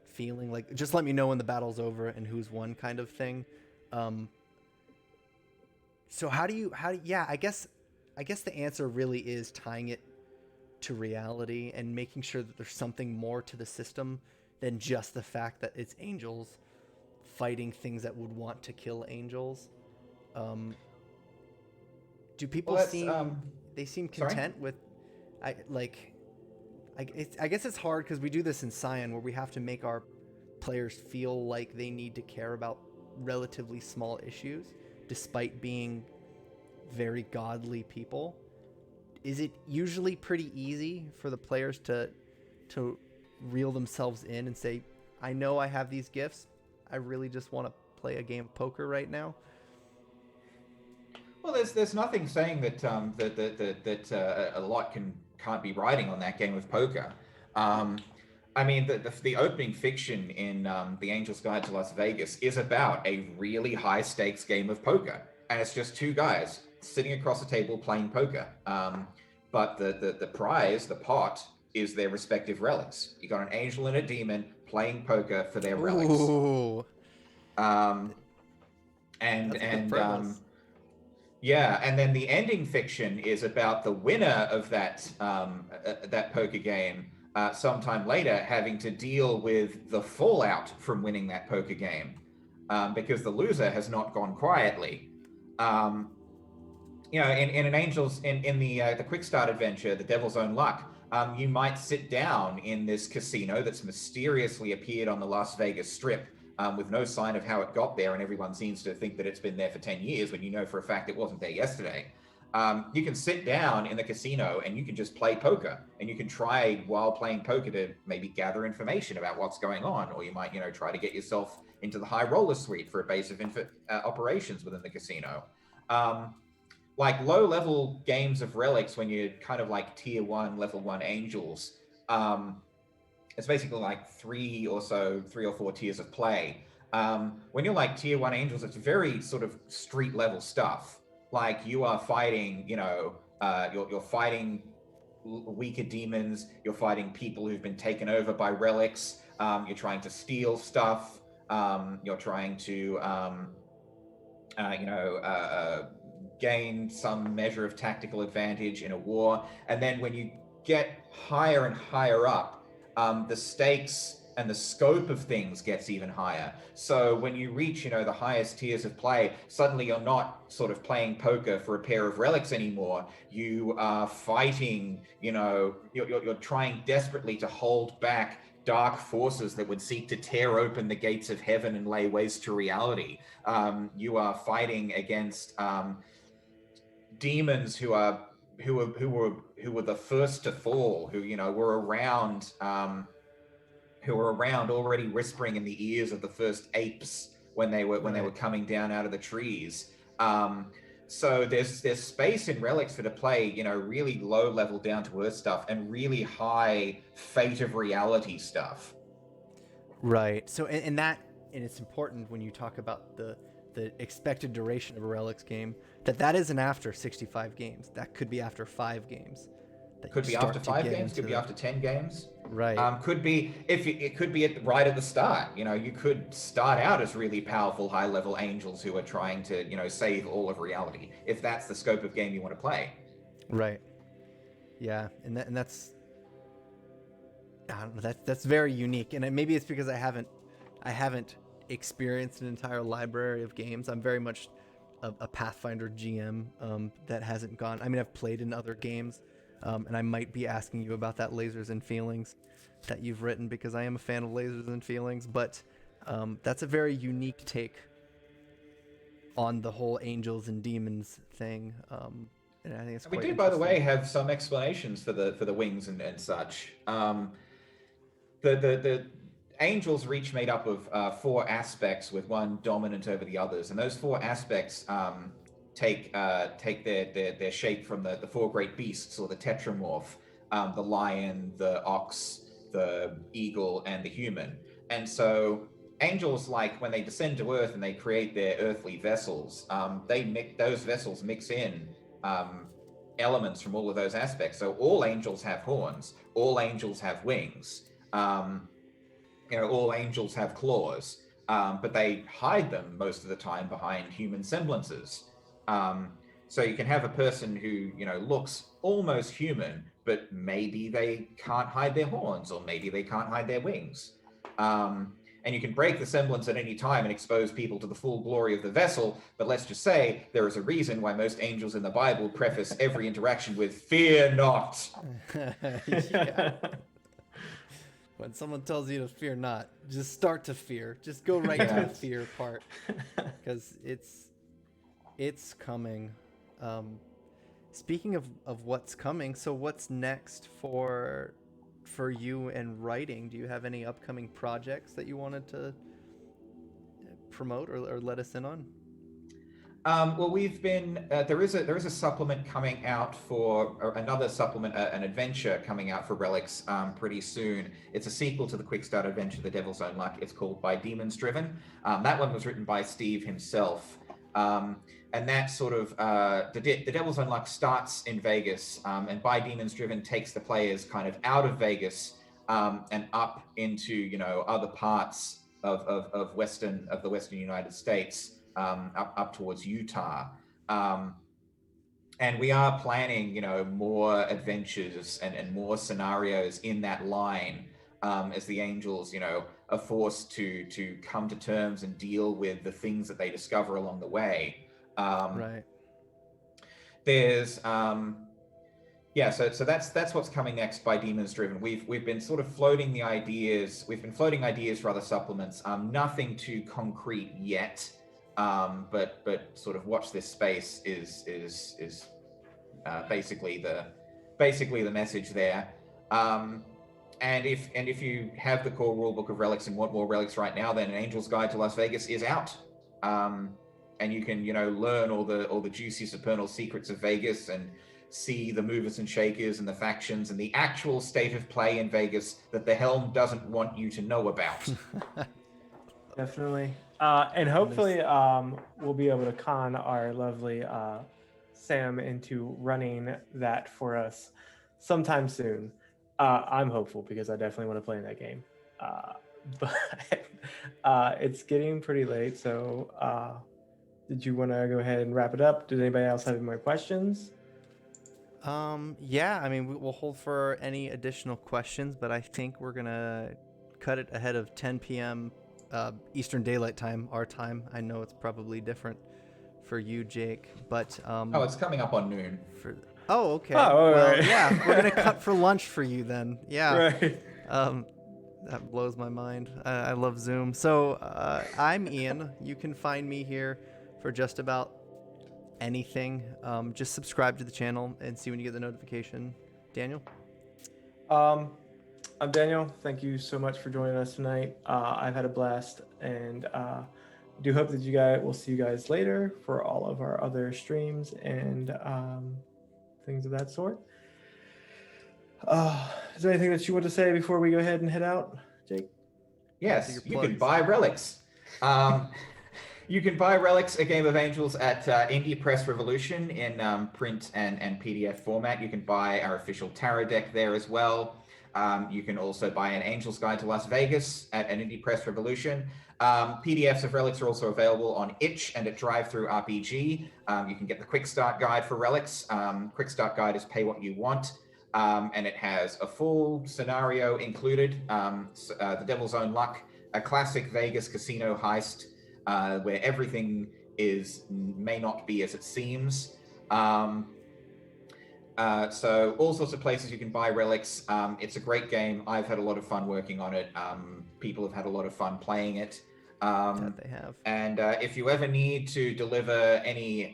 Speaker 1: feeling, like just let me know when the battle's over and who's won kind of thing. So yeah, I guess the answer really is tying it to reality and making sure that there's something more to the system than just the fact that it's angels fighting things that would want to kill angels. Um, do people
Speaker 3: Well, that's
Speaker 1: seem
Speaker 3: sorry.
Speaker 1: content with I like I guess it's hard because we do this in Scion where we have to make our players feel like they need to care about relatively small issues despite being very godly people. Is it usually pretty easy for the players to reel themselves in and say, I know I have these gifts, I really just want to play a game of poker right now?
Speaker 3: Well, there's nothing saying that a lot can't be riding on that game of poker. Um, I mean, the opening fiction in The Angel's Guide to Las Vegas is about a really high stakes game of poker, and it's just two guys sitting across a table playing poker. But the prize, the pot, is their respective relics. You got an angel and a demon playing poker for their relics.
Speaker 1: Ooh,
Speaker 3: Um, and
Speaker 1: that's a good
Speaker 3: and
Speaker 1: premise.
Speaker 3: Yeah, and then the ending fiction is about the winner of that poker game sometime later having to deal with the fallout from winning that poker game, because the loser has not gone quietly. Um, in an Angels in the Quick Start adventure, The Devil's Own Luck, you might sit down in this casino that's mysteriously appeared on the Las Vegas Strip, with no sign of how it got there, and everyone seems to think that it's been there for 10 years when you know for a fact it wasn't there yesterday. You can sit down in the casino and you can just play poker, and you can try while playing poker to maybe gather information about what's going on, or you might, try to get yourself into the high roller suite for a base of operations within the casino. Um, like low level games of Relics, when you're kind of like tier one, level one angels, um, it's basically like three or four tiers of play. When you're like tier one angels, it's very sort of street level stuff. Like you are fighting, you're fighting weaker demons. You're fighting people who've been taken over by relics. You're trying to steal stuff. You're trying to, you know, gain some measure of tactical advantage in a war. And then when you get higher and higher up, the stakes and the scope of things gets even higher. So when you reach, the highest tiers of play, suddenly you're not sort of playing poker for a pair of relics anymore. You are fighting, you're trying desperately to hold back dark forces that would seek to tear open the gates of heaven and lay waste to reality. You are fighting against demons who were the first to fall, who were around, already whispering in the ears of the first apes when they were coming down out of the trees. So there's space in Relics for to play, really low level down to earth stuff and really high fate of reality stuff.
Speaker 1: Right. So, and it's important when you talk about the expected duration of a Relics game that isn't after 65 games. That could be after 5 games. That
Speaker 3: Could
Speaker 1: you
Speaker 3: be after
Speaker 1: start to
Speaker 3: 5 games, could be after 10 games.
Speaker 1: Right.
Speaker 3: Could be it could be right at the start. You could start out as really powerful high level angels who are trying to save all of reality, if that's the scope of game you want to play.
Speaker 1: Right. Yeah, and that's, I don't know, that's very unique, and maybe it's because I haven't experienced an entire library of games. I'm very much a Pathfinder GM that hasn't gone. I mean, I've played in other games, and I might be asking you about that Lasers and Feelings that you've written because I am a fan of Lasers and Feelings. But that's a very unique take on the whole angels and demons thing. And I think it's
Speaker 3: We
Speaker 1: quite
Speaker 3: do, by the way,
Speaker 1: interesting.
Speaker 3: have some explanations for the wings and such. The angels are each made up of four aspects, with one dominant over the others, and those four aspects take their shape from the four great beasts, or the tetramorph, the lion, the ox, the eagle, and the human. And so angels, like when they descend to earth and they create their earthly vessels, those vessels mix in elements from all of those aspects. So all angels have horns, all angels have wings, all angels have claws, but they hide them most of the time behind human semblances. So you can have a person who looks almost human, but maybe they can't hide their horns, or maybe they can't hide their wings. And you can break the semblance at any time and expose people to the full glory of the vessel. But let's just say there is a reason why most angels in the Bible preface every interaction with "Fear not."
Speaker 1: Yeah. When someone tells you to fear not, just start to fear. Just go right to the fear part, because it's coming. Speaking of what's coming, so what's next for you and writing? Do you have any upcoming projects that you wanted to promote or let us in on?
Speaker 3: Well, we've been there is a supplement coming out for another supplement, an adventure coming out for Relics pretty soon. It's a sequel to the quick start adventure, The Devil's Own Luck. It's called By Demons Driven. That one was written by Steve himself, and that sort of the Devil's Own Luck starts in Vegas, and By Demons Driven takes the players kind of out of Vegas and up into other parts of the Western United States. Up towards Utah. And we are planning, more adventures and more scenarios in that line, as the angels, are forced to come to terms and deal with the things that they discover along the way.
Speaker 1: Right.
Speaker 3: There's so that's what's coming next by Demons Driven. We've been sort of floating ideas for other supplements. Nothing too concrete yet. But sort of watch this space is basically the message there. And if you have the core rulebook of Relics and want more Relics right now, then An Angel's Guide to Las Vegas is out, and you can learn all the juicy supernal secrets of Vegas and see the movers and shakers and the factions and the actual state of play in Vegas that the Helm doesn't want you to know about.
Speaker 2: Definitely. And hopefully we'll be able to con our lovely Sam into running that for us sometime soon. I'm hopeful because I definitely want to play in that game. But it's getting pretty late. So did you want to go ahead and wrap it up? Did anybody else have any more questions?
Speaker 1: Yeah, I mean, we'll hold for any additional questions, but I think we're going to cut it ahead of 10 p.m. Eastern Daylight Time, our time. I know it's probably different for you, Jake, but
Speaker 3: It's coming up on noon.
Speaker 1: Okay.
Speaker 2: Oh,
Speaker 1: well,
Speaker 2: right.
Speaker 1: yeah, we're gonna cut for lunch for you then. Yeah.
Speaker 2: Right.
Speaker 1: That blows my mind. I love Zoom. So I'm Ian. You can find me here for just about anything. Just subscribe to the channel and see when you get the notification. Daniel?
Speaker 2: I'm Daniel. Thank you so much for joining us tonight. I've had a blast, and do hope that we'll see you guys later for all of our other streams and things of that sort. Is there anything that you want to say before we go ahead and head out, Jake?
Speaker 3: Yes, you can buy Relics. You can buy Relics, a game of angels, at Indie Press Revolution in print and PDF format. You can buy our official tarot deck there as well. You can also buy An Angel's Guide to Las Vegas at an Indie Press Revolution. PDFs of Relics are also available on Itch and at Drive-Thru RPG. You can get the Quick Start Guide for Relics. Quick Start Guide is pay what you want. And it has a full scenario included, The Devil's Own Luck, a classic Vegas casino heist, where everything may not be as it seems. So all sorts of places you can buy Relics. It's a great game. I've had a lot of fun working on it. People have had a lot of fun playing it.
Speaker 1: That they have.
Speaker 3: And if you ever need to deliver any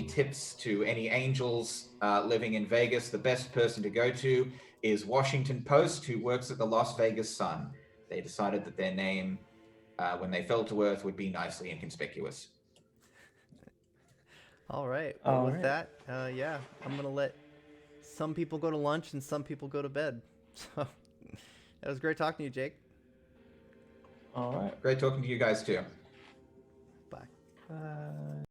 Speaker 3: tips to any angels living in Vegas, the best person to go to is Washington Post, who works at the Las Vegas Sun. They decided that their name, when they fell to earth, would be nicely inconspicuous.
Speaker 1: All right. Well, with that, yeah, I'm gonna let some people go to lunch and some people go to bed. So that was great talking to you, Jake.
Speaker 2: All right.
Speaker 3: Great talking to you guys too.
Speaker 1: Bye.
Speaker 2: Bye.